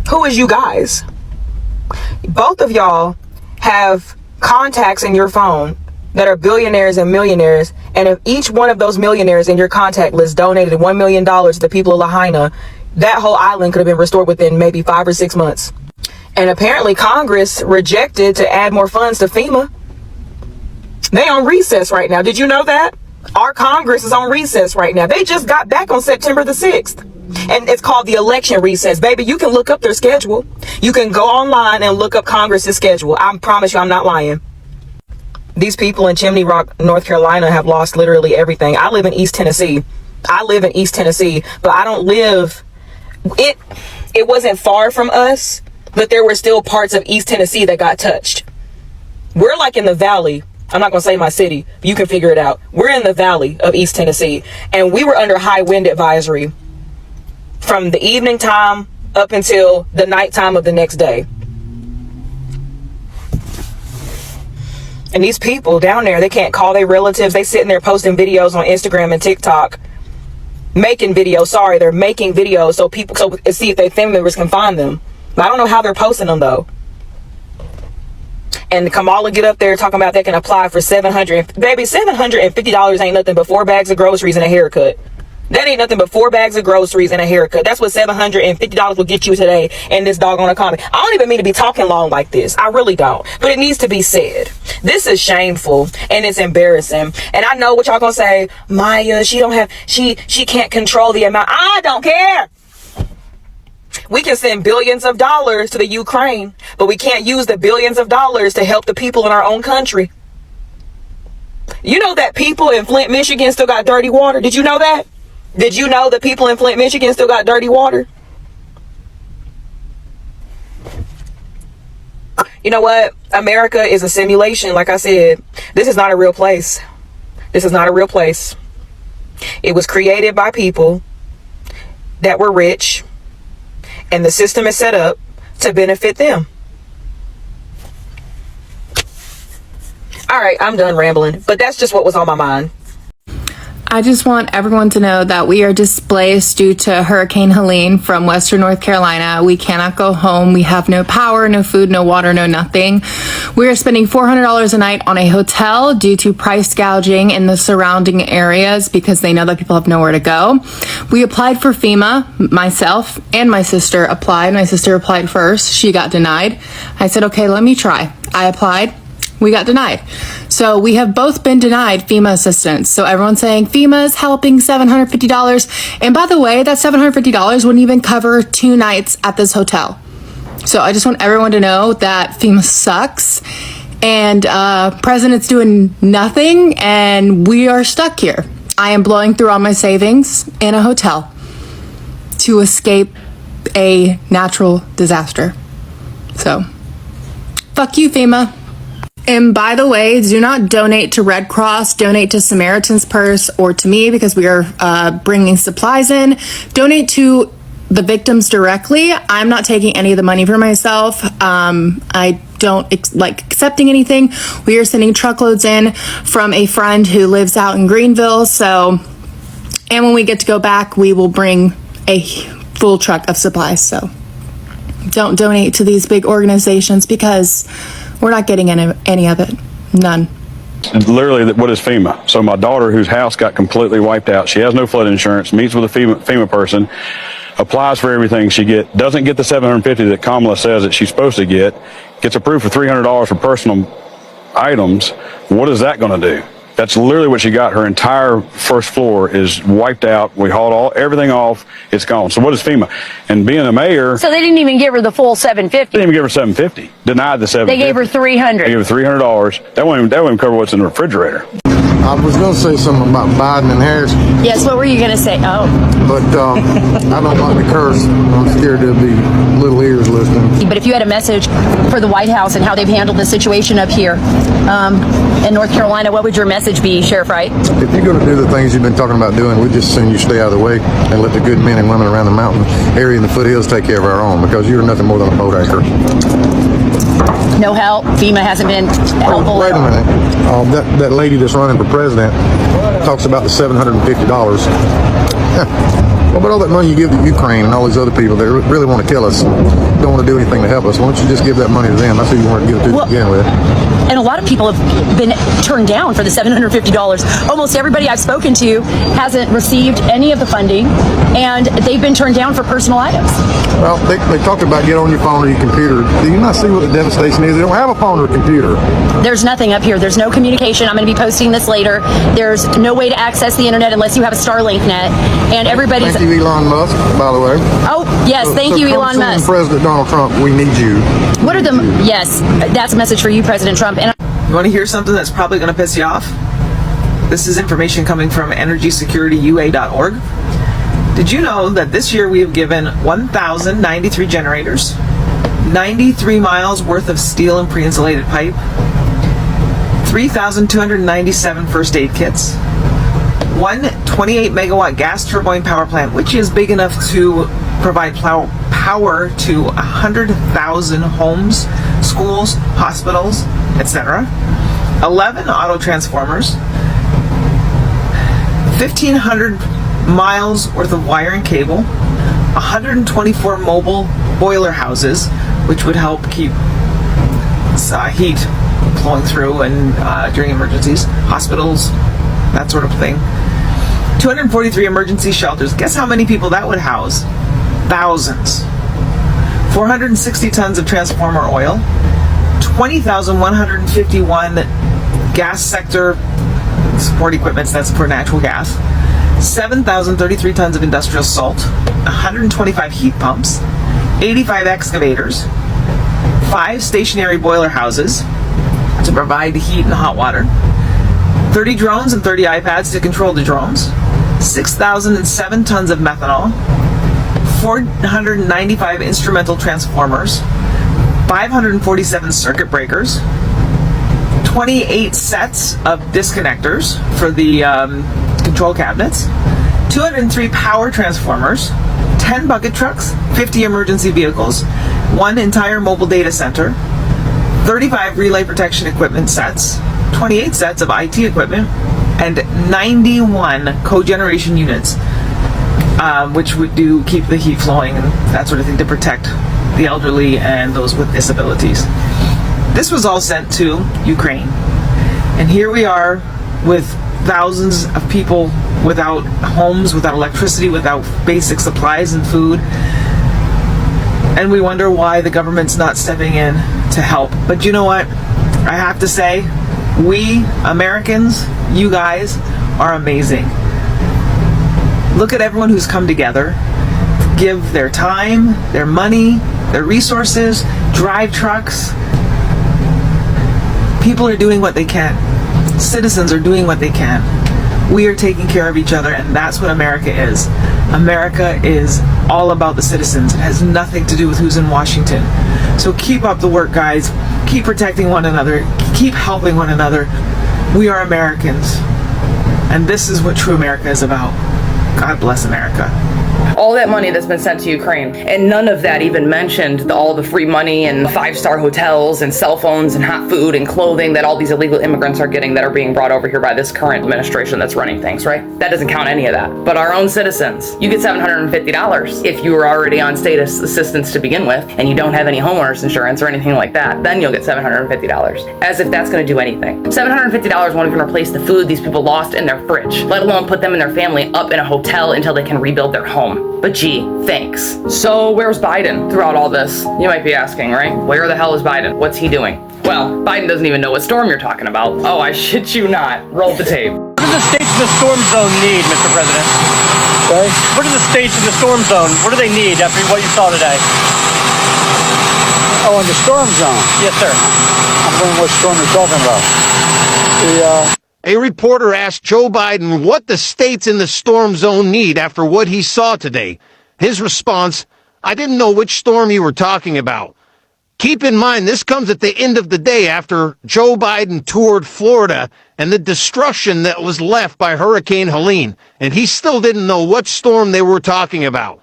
Who is you guys? Both of y'all have contacts in your phone that are billionaires and millionaires, and if each one of those millionaires in your contact list donated $1 million to the people of Lahaina, that whole island could have been restored within maybe 5 or 6 months. And apparently Congress rejected to add more funds to FEMA. They on recess right now. Did you know that? Our Congress is on recess right now. They just got back on September the 6th. And it's called the election recess. Baby, you can look up their schedule. You can go online and look up Congress's schedule. I promise you I'm not lying. These people in Chimney Rock, North Carolina have lost literally everything. I live in East Tennessee. But I don't live... It wasn't far from us, but there were still parts of East Tennessee that got touched. We're like in the valley. I'm not going to say my city, but you can figure it out. We're in the valley of East Tennessee, and we were under high wind advisory from the evening time up until the nighttime of the next day. And these people down there, they can't call their relatives. They sitting there posting videos on Instagram and TikTok. Making videos. Sorry, they're making videos so see if their family members can find them. I don't know how they're posting them though. And Kamala get up there talking about they can apply for $750. Baby, $750 ain't nothing but 4 bags of groceries and a haircut. That ain't nothing but 4 bags of groceries and a haircut. That's what $750 will get you today in this doggone economy. I don't even mean to be talking long like this. I really don't. But it needs to be said. This is shameful and it's embarrassing. And I know what y'all gonna say. Maya, she can't control the amount. I don't care. We can send billions of dollars to the Ukraine, but we can't use the billions of dollars to help the people in our own country. You know that people in Flint, Michigan still got dirty water? Did you know that? Did you know that people in Flint, Michigan still got dirty water? You know what? America is a simulation, like I said. This is not a real place. This is not a real place. It was created by people that were rich, and the system is set up to benefit them. All right, I'm done rambling, but that's just what was on my mind. I just want everyone to know that we are displaced due to Hurricane Helene from Western North Carolina. We cannot go home. We have no power, no food, no water, no nothing. We are spending $400 a night on a hotel due to price gouging in the surrounding areas because they know that people have nowhere to go. We applied for FEMA. Myself and my sister applied. My sister applied first. She got denied. I said, okay, let me try. I applied. We got denied. So we have both been denied FEMA assistance. So everyone's saying FEMA is helping $750. And by the way, that $750 wouldn't even cover 2 nights at this hotel. So I just want everyone to know that FEMA sucks and President's doing nothing and we are stuck here. I am blowing through all my savings in a hotel to escape a natural disaster. So fuck you, FEMA. And by the way, do not donate to Red Cross, donate to Samaritan's Purse or to me because we are bringing supplies in. Donate to the victims directly. I'm not taking any of the money for myself. I don't like accepting anything. We are sending truckloads in from a friend who lives out in Greenville. So, and when we get to go back, we will bring a full truck of supplies. So don't donate to these big organizations because we're not getting any of it. None. Literally, what is FEMA? So my daughter, whose house got completely wiped out, she has no flood insurance, meets with a FEMA person, applies for everything she doesn't get the $750 that Kamala says that she's supposed to get, gets approved for $300 for personal items. What is that going to do? That's literally what she got. Her entire first floor is wiped out. We hauled everything off. It's gone. So what is FEMA? And being a mayor, so they didn't even give her the full $750. They didn't even give her $750. Denied the $750. They gave her $300. They gave her $300. That wouldn't even cover what's in the refrigerator. I was going to say something about Biden and Harris. Yes, what were you going to say? Oh. But I don't like to curse. I'm scared there'll be little ears listening. But if you had a message for the White House and how they've handled the situation up here in North Carolina, what would your message be, Sheriff Wright? If you're going to do the things you've been talking about doing, we just send you stay out of the way and let the good men and women around the mountain area and the foothills take care of our own, because you're nothing more than a boat anchor. No help? FEMA hasn't been helpful? Wait a minute. That lady that's running for president talks about the $750. Well, but all that money you give to Ukraine and all these other people that really want to kill us, don't want to do anything to help us, why don't you just give that money to them? That's who you want to give it to begin with. And a lot of people have been turned down for the $750. Almost everybody I've spoken to hasn't received any of the funding, and they've been turned down for personal items. Well, they talked about get on your phone or your computer. Do you not see what the devastation is? They don't have a phone or a computer. There's nothing up here. There's no communication. I'm going to be posting this later. There's no way to access the internet unless you have a Starlink net. And everybody's... Thank you, Elon Musk, by the way. Oh, yes. Thank you, Elon Musk. President Donald Trump, we need you. What are the... Yes, that's a message for you, President Trump. And you want to hear something that's probably going to piss you off? This is information coming from EnergySecurityUA.org. Did you know that this year we have given 1,093 generators, 93 miles worth of steel and pre-insulated pipe, 3,297 first aid kits, one 28 megawatt gas turbine power plant, which is big enough to provide power to 100,000 homes, schools, hospitals, etc., 11 auto transformers, 1,500 miles worth of wire and cable, 124 mobile boiler houses, which would help keep heat flowing through and during emergencies, hospitals, that sort of thing. 243 emergency shelters. Guess how many people that would house? Thousands. 460 tons of transformer oil. 20,151 gas sector support equipment, that's for natural gas. 7,033 tons of industrial salt. 125 heat pumps. 85 excavators. 5 stationary boiler houses to provide heat and hot water. 30 drones and 30 iPads to control the drones. 6,007 tons of methanol. 495 instrumental transformers. 547 circuit breakers. 28 sets of disconnectors for the control cabinets. 203 power transformers. 10 bucket trucks. 50 emergency vehicles. 1 entire mobile data center. 35 relay protection equipment sets. 28 sets of IT equipment. And 91 cogeneration units, which would keep the heat flowing and that sort of thing to protect the elderly and those with disabilities. This was all sent to Ukraine. And here we are with thousands of people without homes, without electricity, without basic supplies and food. And we wonder why the government's not stepping in to help. But you know what? I have to say, we Americans, you guys, are amazing. Look at everyone who's come together, give their time, their money, their resources, drive trucks. People are doing what they can. Citizens are doing what they can. We are taking care of each other, and that's what America is. America is all about the citizens. It has nothing to do with who's in Washington. So keep up the work, guys. Keep protecting one another. Keep helping one another. We are Americans, and this is what true America is about. God bless America. All that money that's been sent to Ukraine, and none of that even mentioned all the free money and 5-star hotels and cell phones and hot food and clothing that all these illegal immigrants are getting that are being brought over here by this current administration that's running things, right? That doesn't count any of that. But our own citizens, you get $750 if you were already on state assistance to begin with and you don't have any homeowners insurance or anything like that, then you'll get $750. As if that's going to do anything. $750 won't even replace the food these people lost in their fridge, let alone put them and their family up in a hotel until they can rebuild their home. But gee, thanks. So where's Biden throughout all this? You might be asking, right? Where the hell is Biden? What's he doing? Well, Biden doesn't even know what storm you're talking about. Oh, I shit you not. Roll the tape. What does the states in the storm zone need, Mr. President? Okay. What do the states in the storm zone, what do they need after what you saw today? Oh, in the storm zone? Yes, sir. I'm wondering what storm you're talking about. A reporter asked Joe Biden what the states in the storm zone need after what he saw today. His response, I didn't know which storm you were talking about. Keep in mind, this comes at the end of the day after Joe Biden toured Florida and the destruction that was left by Hurricane Helene, and he still didn't know what storm they were talking about.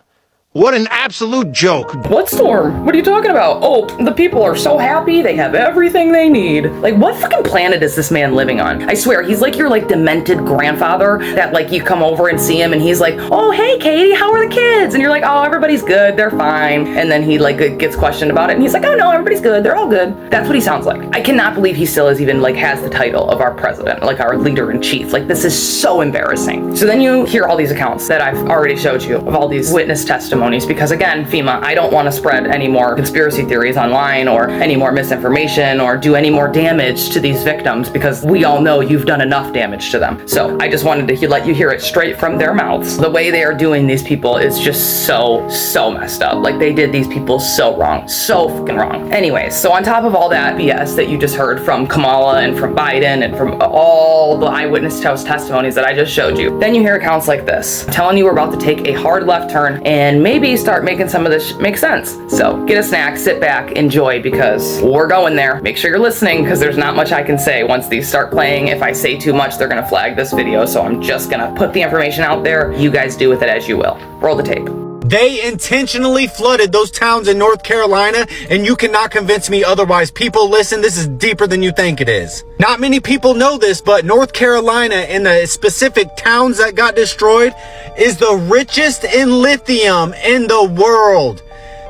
What an absolute joke. What storm? What are you talking about? Oh, the people are so happy, they have everything they need. Like, what fucking planet is this man living on? I swear, he's like your demented grandfather that you come over and see him and he's like, oh, hey, Katie, how are the kids? And you're like, oh, everybody's good, they're fine. And then he gets questioned about it and he's like, oh no, everybody's good, they're all good. That's what he sounds like. I cannot believe he still is even has the title of our president, our leader in chief. This is so embarrassing. So then you hear all these accounts that I've already showed you of all these witness testimonies. Because again, FEMA, I don't want to spread any more conspiracy theories online or any more misinformation or do any more damage to these victims because we all know you've done enough damage to them. So I just wanted to let you hear it straight from their mouths. The way they are doing these people is just so messed up. They did these people so wrong. So fucking wrong. Anyways, so on top of all that BS that you just heard from Kamala and from Biden and from all the eyewitness testimonies that I just showed you, then you hear accounts like this, telling you we're about to take a hard left turn and maybe start making some of this make sense. So get a snack, sit back, enjoy, because we're going there. Make sure you're listening because there's not much I can say once these start playing. If I say too much, they're gonna flag this video, so I'm just gonna put the information out there. You guys do with it as you will. Roll the tape. They intentionally flooded those towns in North Carolina, and you cannot convince me otherwise. People, listen, this is deeper than you think it is. Not many people know this, but North Carolina and the specific towns that got destroyed is the richest in lithium in the world.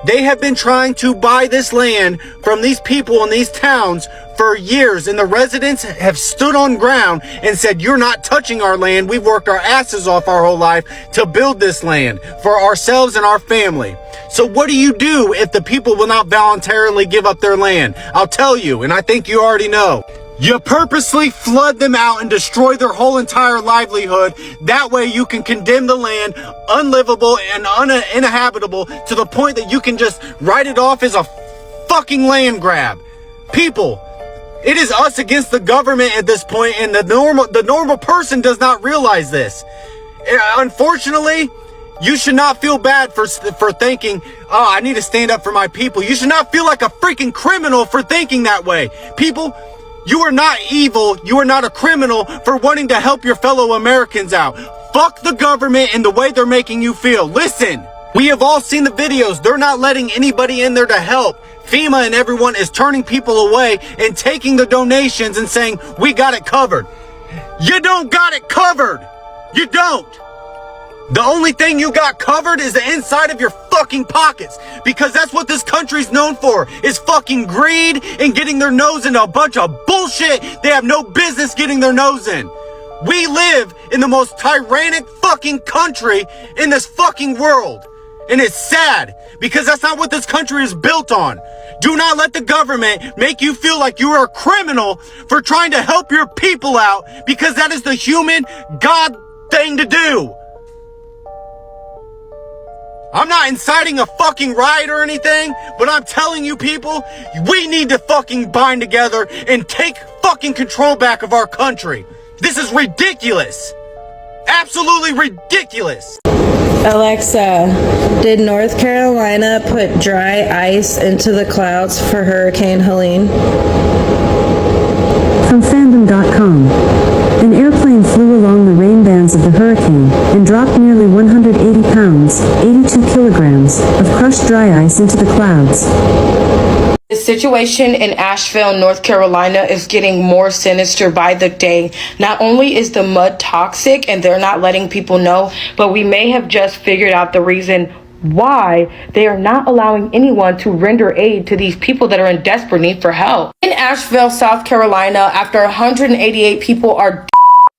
They have been trying to buy this land from these people in these towns for years, and the residents have stood on ground and said, you're not touching our land. We've worked our asses off our whole life to build this land for ourselves and our family. So what do you do if the people will not voluntarily give up their land? I'll tell you, and I think you already know. You purposely flood them out and destroy their whole entire livelihood. That way you can condemn the land unlivable and uninhabitable to the point that you can just write it off as a fucking land grab. People, it is us against the government at this point, and the normal person does not realize this. Unfortunately, you should not feel bad for thinking, oh, I need to stand up for my people. You should not feel like a freaking criminal for thinking that way. People, you are not evil. You are not a criminal for wanting to help your fellow Americans out. Fuck the government and the way they're making you feel. Listen, we have all seen the videos. They're not letting anybody in there to help. FEMA and everyone is turning people away and taking the donations and saying, we got it covered. You don't got it covered. You don't. The only thing you got covered is the inside of your fucking pockets, because that's what this country's known for, is fucking greed and getting their nose into a bunch of bullshit they have no business getting their nose in. We live in the most tyrannic fucking country in this fucking world. And it's sad, because that's not what this country is built on. Do not let the government make you feel like you are a criminal for trying to help your people out, because that is the human God thing to do. I'm not inciting a fucking riot or anything, but I'm telling you people, we need to fucking bind together and take fucking control back of our country. This is ridiculous. Absolutely ridiculous. Alexa, did North Carolina put dry ice into the clouds for Hurricane Helene? From fandom.com. An airplane flew along the rain bands of the hurricane and dropped nearly 180 pounds, 82 kilograms, of crushed dry ice into the clouds. The situation in Asheville, North Carolina is getting more sinister by the day. Not only is the mud toxic and they're not letting people know, but we may have just figured out the reason why they are not allowing anyone to render aid to these people that are in desperate need for help. In Asheville, South Carolina, after 188 people are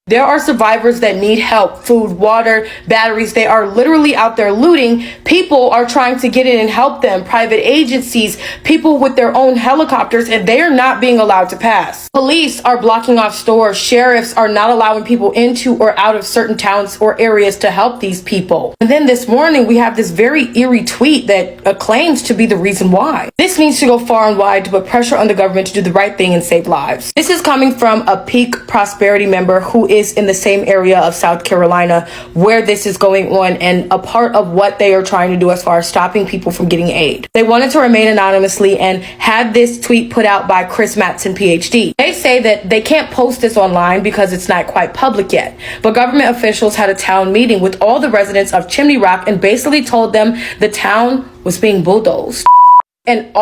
there are survivors that need help, food, water, batteries. They are literally out there looting. People are trying to get in and help them. Private agencies, people with their own helicopters, and they are not being allowed to pass. Police are blocking off stores. Sheriffs are not allowing people into or out of certain towns or areas to help these people. And then this morning, we have this very eerie tweet that claims to be the reason why. This needs to go far and wide to put pressure on the government to do the right thing and save lives. This is coming from a Peak Prosperity member who is in the same area of South Carolina where this is going on, and a part of what they are trying to do as far as stopping people from getting aid. They wanted to remain anonymously and had this tweet put out by Chris Matson, PhD. They say that they can't post this online because it's not quite public yet, but government officials had a town meeting with all the residents of Chimney Rock and basically told them the town was being bulldozed. And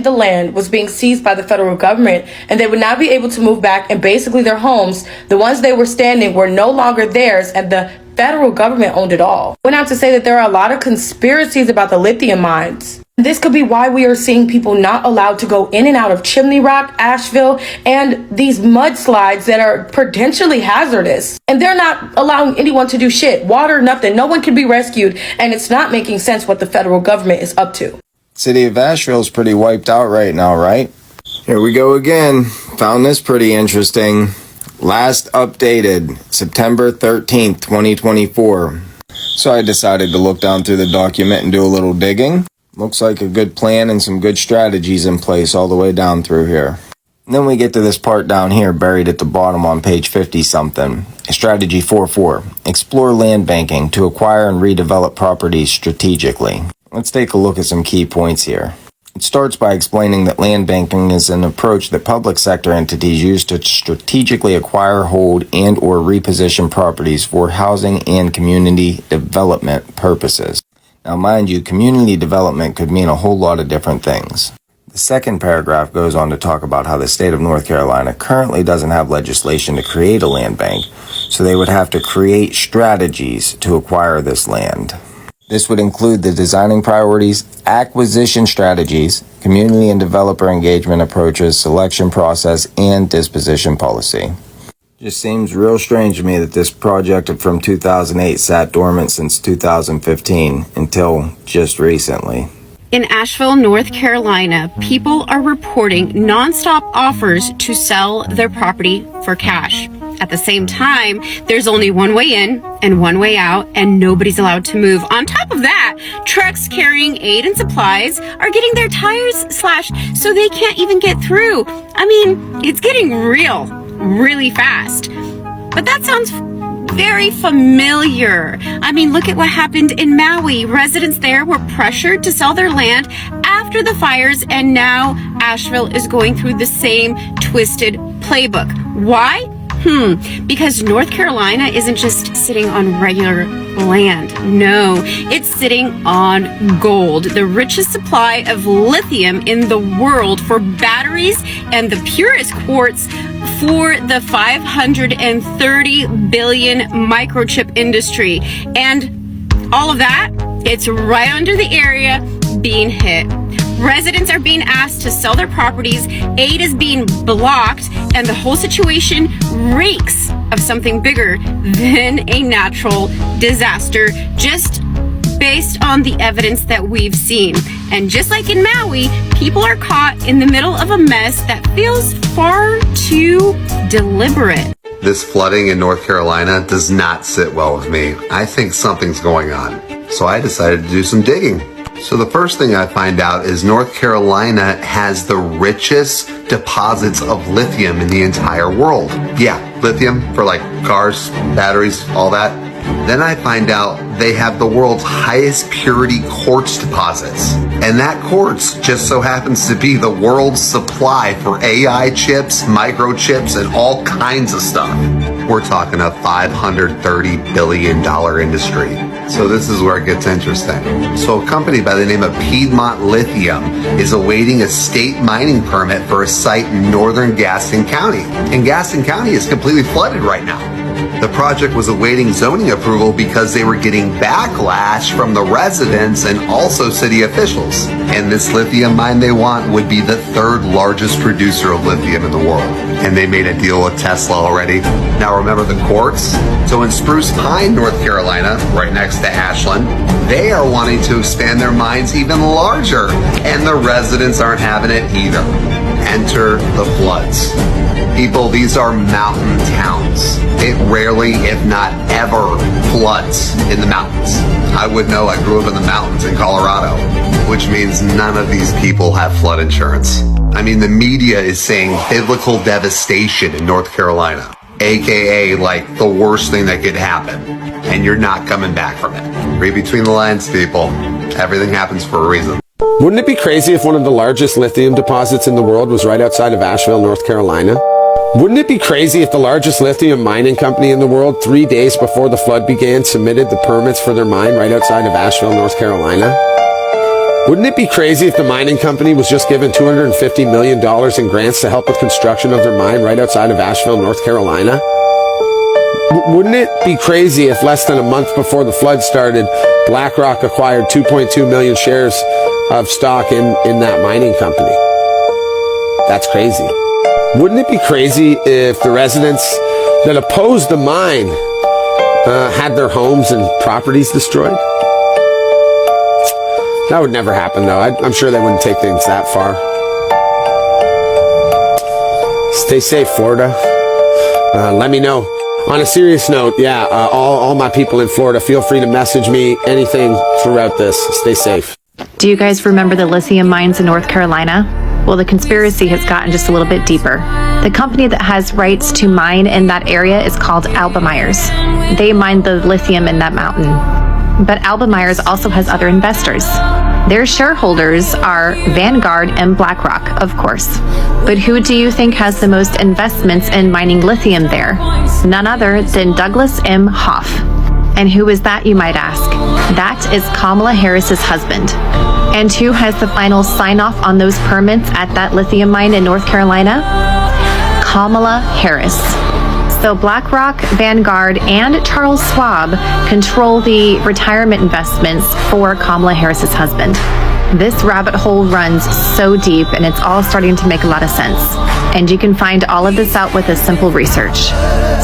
the land was being seized by the federal government, and they would not be able to move back, and basically their homes, the ones they were standing, were no longer theirs, and the federal government owned it all. Went out to say that there are a lot of conspiracies about the lithium mines. This could be why we are seeing people not allowed to go in and out of Chimney Rock, Asheville, and these mudslides that are potentially hazardous. And they're not allowing anyone to do shit. Water, nothing. No one can be rescued, and it's not making sense what the federal government is up to. City of Asheville's pretty wiped out right now, right? Here we go again. Found this pretty interesting. Last updated September 13th, 2024. So I decided to look down through the document and do a little digging. Looks like a good plan and some good strategies in place all the way down through here. And then we get to this part down here buried at the bottom on page 50-something. Strategy 4.4. Explore land banking to acquire and redevelop properties strategically. Let's take a look at some key points here. It starts by explaining that land banking is an approach that public sector entities use to strategically acquire, hold, and or reposition properties for housing and community development purposes. Now mind you, community development could mean a whole lot of different things. The second paragraph goes on to talk about how the state of North Carolina currently doesn't have legislation to create a land bank, so they would have to create strategies to acquire this land. This would include the designing priorities, acquisition strategies, community and developer engagement approaches, selection process, and disposition policy. Just seems real strange to me that this project from 2008 sat dormant since 2015 until just recently. In Asheville, North Carolina, people are reporting nonstop offers to sell their property for cash. At the same time, there's only one way in and one way out, and nobody's allowed to move. On top of that, trucks carrying aid and supplies are getting their tires slashed so they can't even get through. I mean, it's getting real, really fast. But that sounds very familiar. I mean, look at what happened in Maui. Residents there were pressured to sell their land after the fires, and now Asheville is going through the same twisted playbook. Why? Because North Carolina isn't just sitting on regular land. No, it's sitting on gold, the richest supply of lithium in the world for batteries and the purest quartz for the 530 billion microchip industry. And all of that, it's right under the area being hit. Residents are being asked to sell their properties, aid is being blocked, and the whole situation reeks of something bigger than a natural disaster, just based on the evidence that we've seen. And just like in Maui, people are caught in the middle of a mess that feels far too deliberate. This flooding in North Carolina does not sit well with me. I think something's going on. So I decided to do some digging. So the first thing I find out is North Carolina has the richest deposits of lithium in the entire world. Yeah, lithium for like cars, batteries, all that. Then I find out they have the world's highest purity quartz deposits. And that quartz just so happens to be the world's supply for AI chips, microchips, and all kinds of stuff. We're talking a $530 billion industry. So this is where it gets interesting. So a company by the name of Piedmont Lithium is awaiting a state mining permit for a site in northern Gaston County. And Gaston County is completely flooded right now. The project was awaiting zoning approval because they were getting backlash from the residents and also city officials. And this lithium mine they want would be the third largest producer of lithium in the world. And they made a deal with Tesla already. Now remember the quartz? So in Spruce Pine, North Carolina, right next to Ashland, they are wanting to expand their mines even larger. And the residents aren't having it either. Enter the floods. People, these are mountain towns. It rarely, if not ever, floods in the mountains. I would know, I grew up in the mountains in Colorado, which means none of these people have flood insurance. I mean, the media is saying biblical devastation in North Carolina, aka like the worst thing that could happen, and you're not coming back from it. Read between the lines, people. Everything happens for a reason. Wouldn't it be crazy if one of the largest lithium deposits in the world was right outside of Asheville, North Carolina? Wouldn't it be crazy if the largest lithium mining company in the world, 3 days before the flood began, submitted the permits for their mine right outside of Asheville, North Carolina? Wouldn't it be crazy if the mining company was just given $250 million in grants to help with construction of their mine right outside of Asheville, North Carolina? Wouldn't it be crazy if less than a month before the flood started, BlackRock acquired 2.2 million shares of stock in that mining company? That's crazy. Wouldn't it be crazy if the residents that opposed the mine had their homes and properties destroyed? That would never happen, though. I'm sure they wouldn't take things that far. Stay safe, Florida. Let me know. On a serious note, yeah, all my people in Florida, feel free to message me anything throughout this. Stay safe. Do you guys remember the lithium mines in North Carolina? Well, the conspiracy has gotten just a little bit deeper. The company that has rights to mine in that area is called Albemarle's. They mine the lithium in that mountain. But Albemarle's also has other investors. Their shareholders are Vanguard and BlackRock, of course. But who do you think has the most investments in mining lithium there? None other than Douglas M. Hoff. And who is that, you might ask? That is Kamala Harris's husband. And who has the final sign-off on those permits at that lithium mine in North Carolina? Kamala Harris. So BlackRock, Vanguard, and Charles Schwab control the retirement investments for Kamala Harris's husband. This rabbit hole runs so deep, and it's all starting to make a lot of sense. And you can find all of this out with a simple research.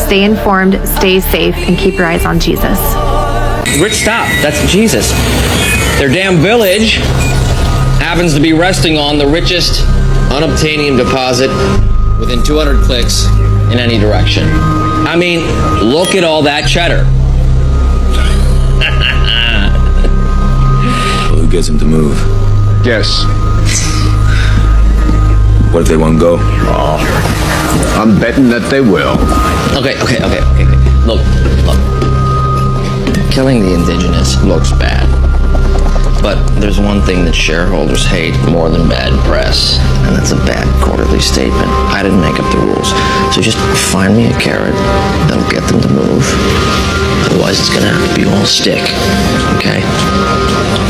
Stay informed, stay safe, and keep your eyes on Jesus. Rich stop, that's Jesus. Their damn village happens to be resting on the richest unobtainium deposit within 200 clicks in any direction. I mean, look at all that cheddar. Who gets them to move? Yes. What if they won't go? Oh, I'm betting that they will. Okay. Look. Killing the indigenous looks bad. But there's one thing that shareholders hate more than bad press, and that's a bad quarterly statement. I didn't make up the rules. So just find me a carrot that'll get them to move. Otherwise, it's gonna have to be all stick. Okay?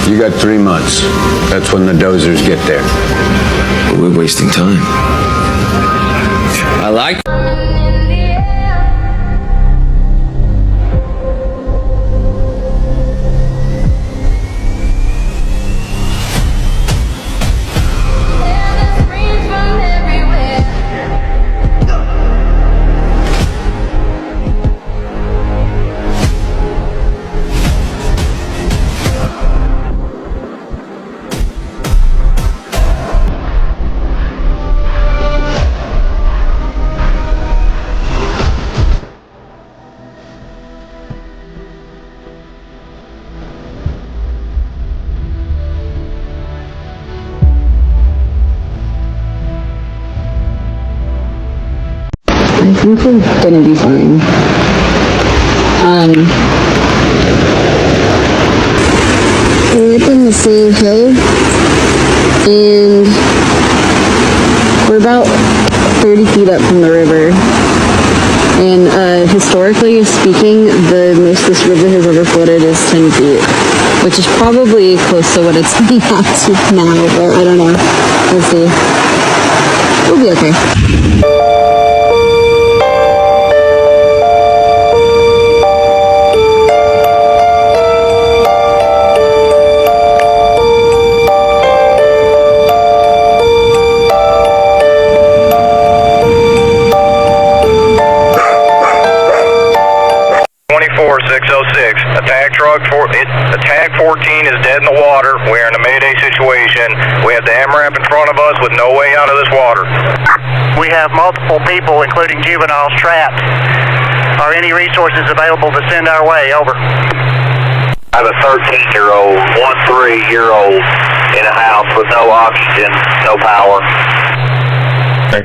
You got 3 months. That's when the dozers get there. But we're wasting time. I like. I think we're gonna be fine. We're up on the same hill, and we're about 30 feet up from the river. And historically speaking, the most this river has ever flooded is 10 feet, which is probably close to what it's at now, but I don't know. We'll see. We'll be okay. 606. Attack 14 is dead in the water. We're in a mayday situation. We have the MRAP in front of us with no way out of this water. We have multiple people, including juveniles, trapped. Are any resources available to send our way? Over. I have a 13-year-old, 3-year-old in a house with no oxygen, no power.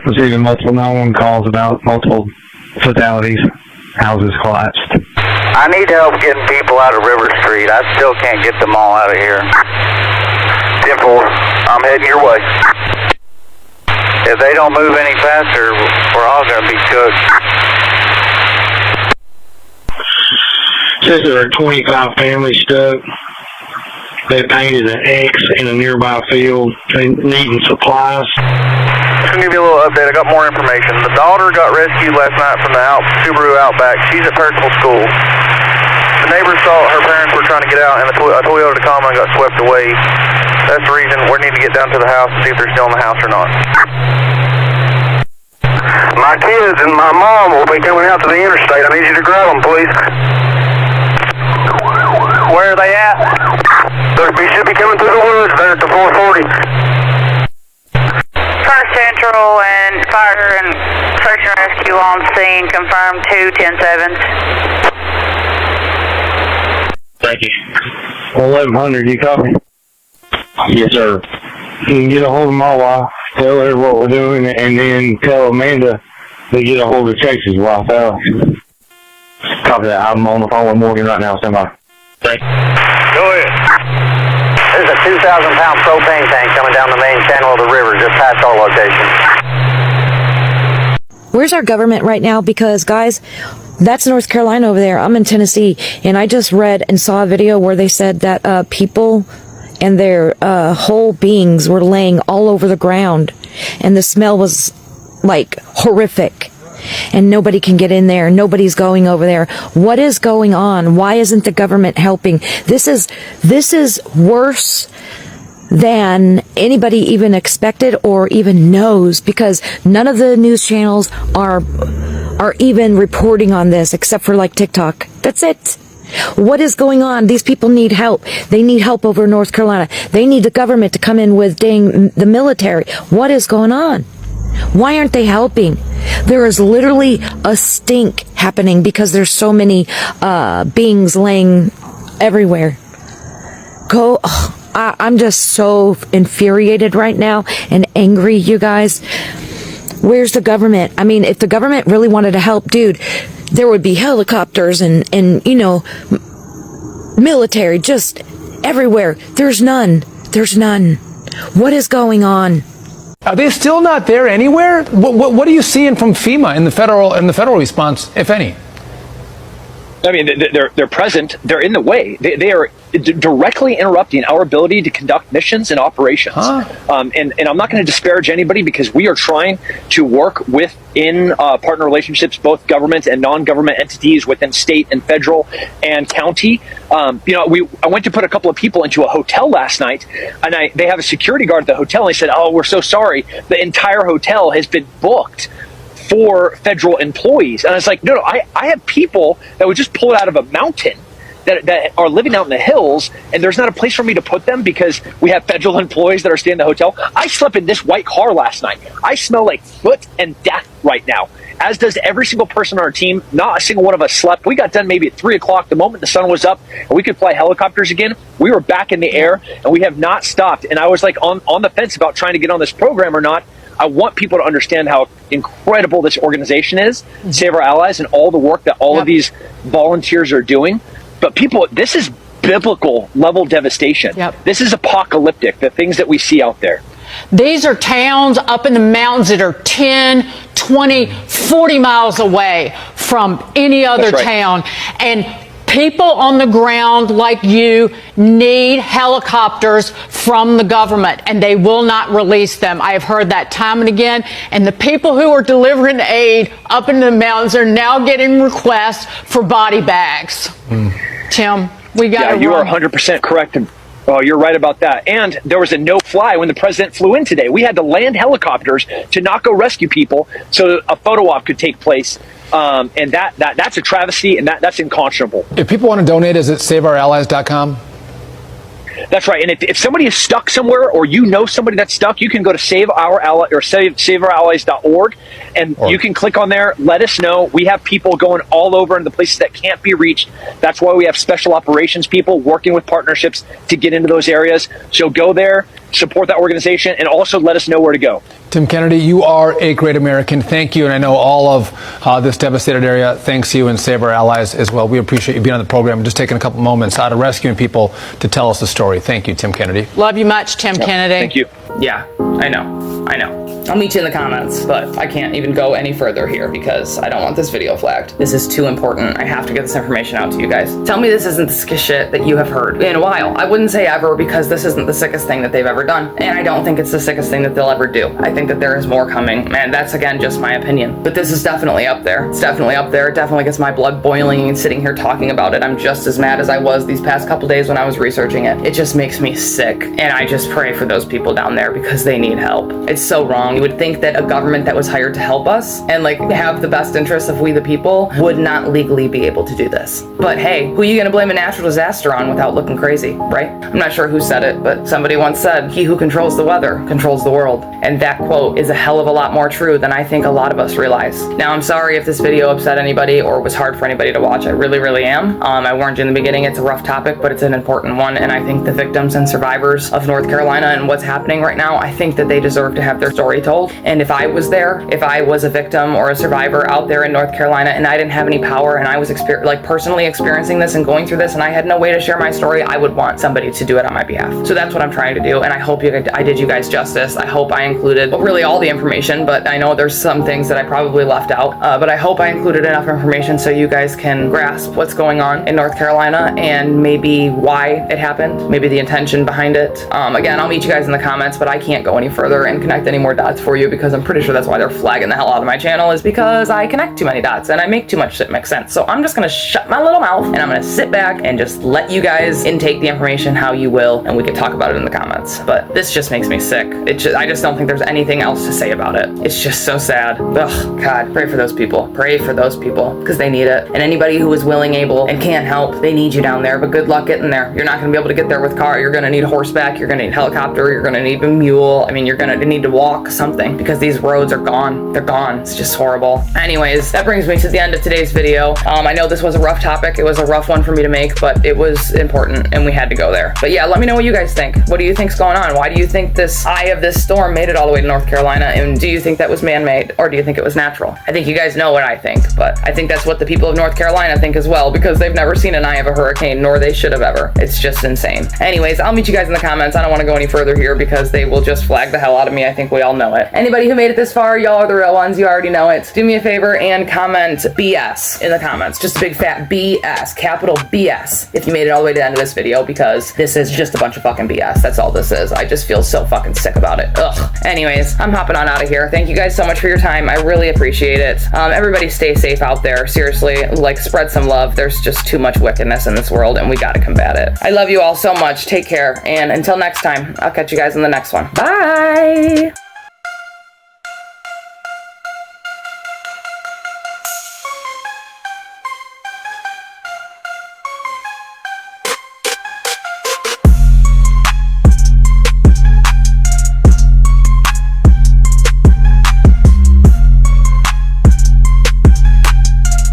Receiving multiple 911 calls about multiple fatalities, houses collapsed. I need help getting people out of River Street. I still can't get them all out of here. 10-4, I'm heading your way. If they don't move any faster, we're all going to be cooked. Says there are 25 families stuck. They painted an X in a nearby field, needing supplies. Just gonna give you a little update. I got more information. The daughter got rescued last night from the Subaru Outback. She's at Percival School. The neighbors thought her parents were trying to get out, and a Toyota Tacoma got swept away. That's the reason we need to get down to the house and see if they're still in the house or not. My kids and my mom will be coming out to the interstate. I need you to grab them, please. Where are they at? They should be coming through the woods. They're at the 440. First Central and Fire and Search and Rescue on scene. Confirmed 210-7. Thank you. 1100, you copy? Yes, sir. You can get a hold of my wife, tell her what we're doing, and then tell Amanda to get a hold of Chase's wife, Alex. Copy that. I'm on the phone with Morgan right now. Stand by. Thank you. Go ahead. There's a 2,000-pound propane tank coming down the main channel of the river just past our location. Where's our government right now? Because, guys, that's North Carolina over there. I'm in Tennessee, and I just read and saw a video where they said that people and their whole beings were laying all over the ground, and the smell was, like, horrific. and nobody can get in there. Nobody's going over there. What is going on? Why isn't the government helping? This is worse than anybody even expected or even knows, because none of the news channels are even reporting on this except for like TikTok. That's it. What is going on? These people need help. They need help over North Carolina. They need the government to come in with the military. What is going on? Why aren't they helping? There is literally a stink happening because there's so many beings laying everywhere. I'm just so infuriated right now and angry, you guys. Where's the government? I mean, if the government really wanted to help, dude, there would be helicopters and you know, military just everywhere. There's none. What is going on? Are they still not there anywhere? What are you seeing from FEMA in the federal response, if any? I mean, they're present. They're in the way. They are directly interrupting our ability to conduct missions and operations. And I'm not going to disparage anybody, because we are trying to work within partner relationships, both government and non-government entities within state and federal and county. You know, I went to put a couple of people into a hotel last night, and they have a security guard at the hotel, and they said, "Oh, we're so sorry. The entire hotel has been booked for federal employees." And I was like, no, I have people that would just pull it out of a mountain that are living out in the hills, and there's not a place for me to put them because we have federal employees that are staying in the hotel. I slept in this white car last night. I smell like foot and death right now, as does every single person on our team. Not a single one of us slept. We got done maybe at 3 o'clock the moment the sun was up and we could fly helicopters again. We were back in the air, and we have not stopped. And I was like on the fence about trying to get on this program or not. I want people to understand how incredible this organization is, Save Our Allies, and all the work that all of these volunteers are doing. But people, this is biblical level devastation. This is apocalyptic, the things that we see out there. These are towns up in the mountains that are 10, 20, 40 miles away from any other town. And people on the ground like you need helicopters from the government, and they will not release them. I have heard that time and again. And the people who are delivering aid up in the mountains are now getting requests for body bags. Tim, we got to you are 100% correct. Oh, you're right about that. And there was a no-fly when the president flew in today. We had to land helicopters to not go rescue people so a photo op could take place. And that's a travesty, and that's unconscionable. If people want to donate, is it saveourallies.com? That's right. And if somebody is stuck somewhere, or you know somebody that's stuck, you can go to saveourallies.org, and you can click on there. Let us know. We have people going all over in the places that can't be reached. That's why we have special operations people working with partnerships to get into those areas. So go there, support that organization, and also let us know where to go. Tim Kennedy, you are a great American. Thank you. And I know all of this devastated area thanks you, and Save Our Allies as well. We appreciate you being on the program and just taking a couple moments out of rescuing people to tell us the story. Thank you, Tim Kennedy. Love you much, Tim Kennedy. Thank you. Yeah, I know. I'll meet you in the comments, but I can't even go any further here because I don't want this video flagged. This is too important. I have to get this information out to you guys. Tell me this isn't the sickest shit that you have heard in a while. I wouldn't say ever, because this isn't the sickest thing that they've ever done. And I don't think it's the sickest thing that they'll ever do. I think that there is more coming, and that's, again, just my opinion. But this is definitely up there. It's definitely up there. It definitely gets my blood boiling, and sitting here talking about it, I'm just as mad as I was these past couple days when I was researching it. It just makes me sick. And I just pray for those people down there because they need help. It's so wrong. You would think that a government that was hired to help us and like have the best interests of we the people would not legally be able to do this. But hey, who are you gonna blame a natural disaster on without looking crazy, right? I'm not sure who said it, but somebody once said, "He who controls the weather controls the world." And that quote is a hell of a lot more true than I think a lot of us realize. Now, I'm sorry if this video upset anybody or was hard for anybody to watch. I really, really am. I warned you in the beginning, it's a rough topic, but it's an important one. And I think the victims and survivors of North Carolina and what's happening right now, I think that they deserve to have their story told. And if I was there, if I was a victim or a survivor out there in North Carolina and I didn't have any power and I was personally experiencing this and going through this and I had no way to share my story, I would want somebody to do it on my behalf. So that's what I'm trying to do, and I hope I did you guys justice. I hope I included really all the information, but I know there's some things that I probably left out, but I hope I included enough information so you guys can grasp what's going on in North Carolina and maybe why it happened, maybe the intention behind it. Again, I'll meet you guys in the comments, but I can't go any further and connect any more dots dots for you, because I'm pretty sure that's why they're flagging the hell out of my channel, is because I connect too many dots and I make too much shit make sense. So I'm just gonna shut my little mouth and I'm gonna sit back and just let you guys intake the information how you will, and we can talk about it in the comments. But this just makes me sick. I just don't think there's anything else to say about it. It's just so sad. Ugh, God, pray for those people. Pray for those people, because they need it. And anybody who is willing, able, and can't help, they need you down there. But good luck getting there. You're not gonna be able to get there with car. You're gonna need horseback. You're gonna need helicopter. You're gonna need a mule. I mean, you're gonna need to walk something, because these roads are gone. They're gone. It's just horrible. Anyways, that brings me to the end of today's video. I know this was a rough topic. It was a rough one for me to make, but it was important and we had to go there. But yeah, let me know what you guys think. What do you think's going on? Why do you think this eye of this storm made it all the way to North Carolina? And do you think that was man-made, or do you think it was natural? I think you guys know what I think, but I think that's what the people of North Carolina think as well, because they've never seen an eye of a hurricane, nor they should have ever. It's just insane. Anyways, I'll meet you guys in the comments. I don't want to go any further here because they will just flag the hell out of me. I think we all know it. Anybody who made it this far, y'all are the real ones. You already know it. Do me a favor and comment BS in the comments. Just a big fat BS, capital BS, if you made it all the way to the end of this video, because this is just a bunch of fucking BS. That's all this is. I just feel so fucking sick about it. Ugh. Anyways, I'm hopping on out of here. Thank you guys so much for your time. I really appreciate it. Everybody stay safe out there. Seriously, like, spread some love. There's just too much wickedness in this world and we gotta combat it. I love you all so much. Take care. And until next time, I'll catch you guys in the next one. Bye.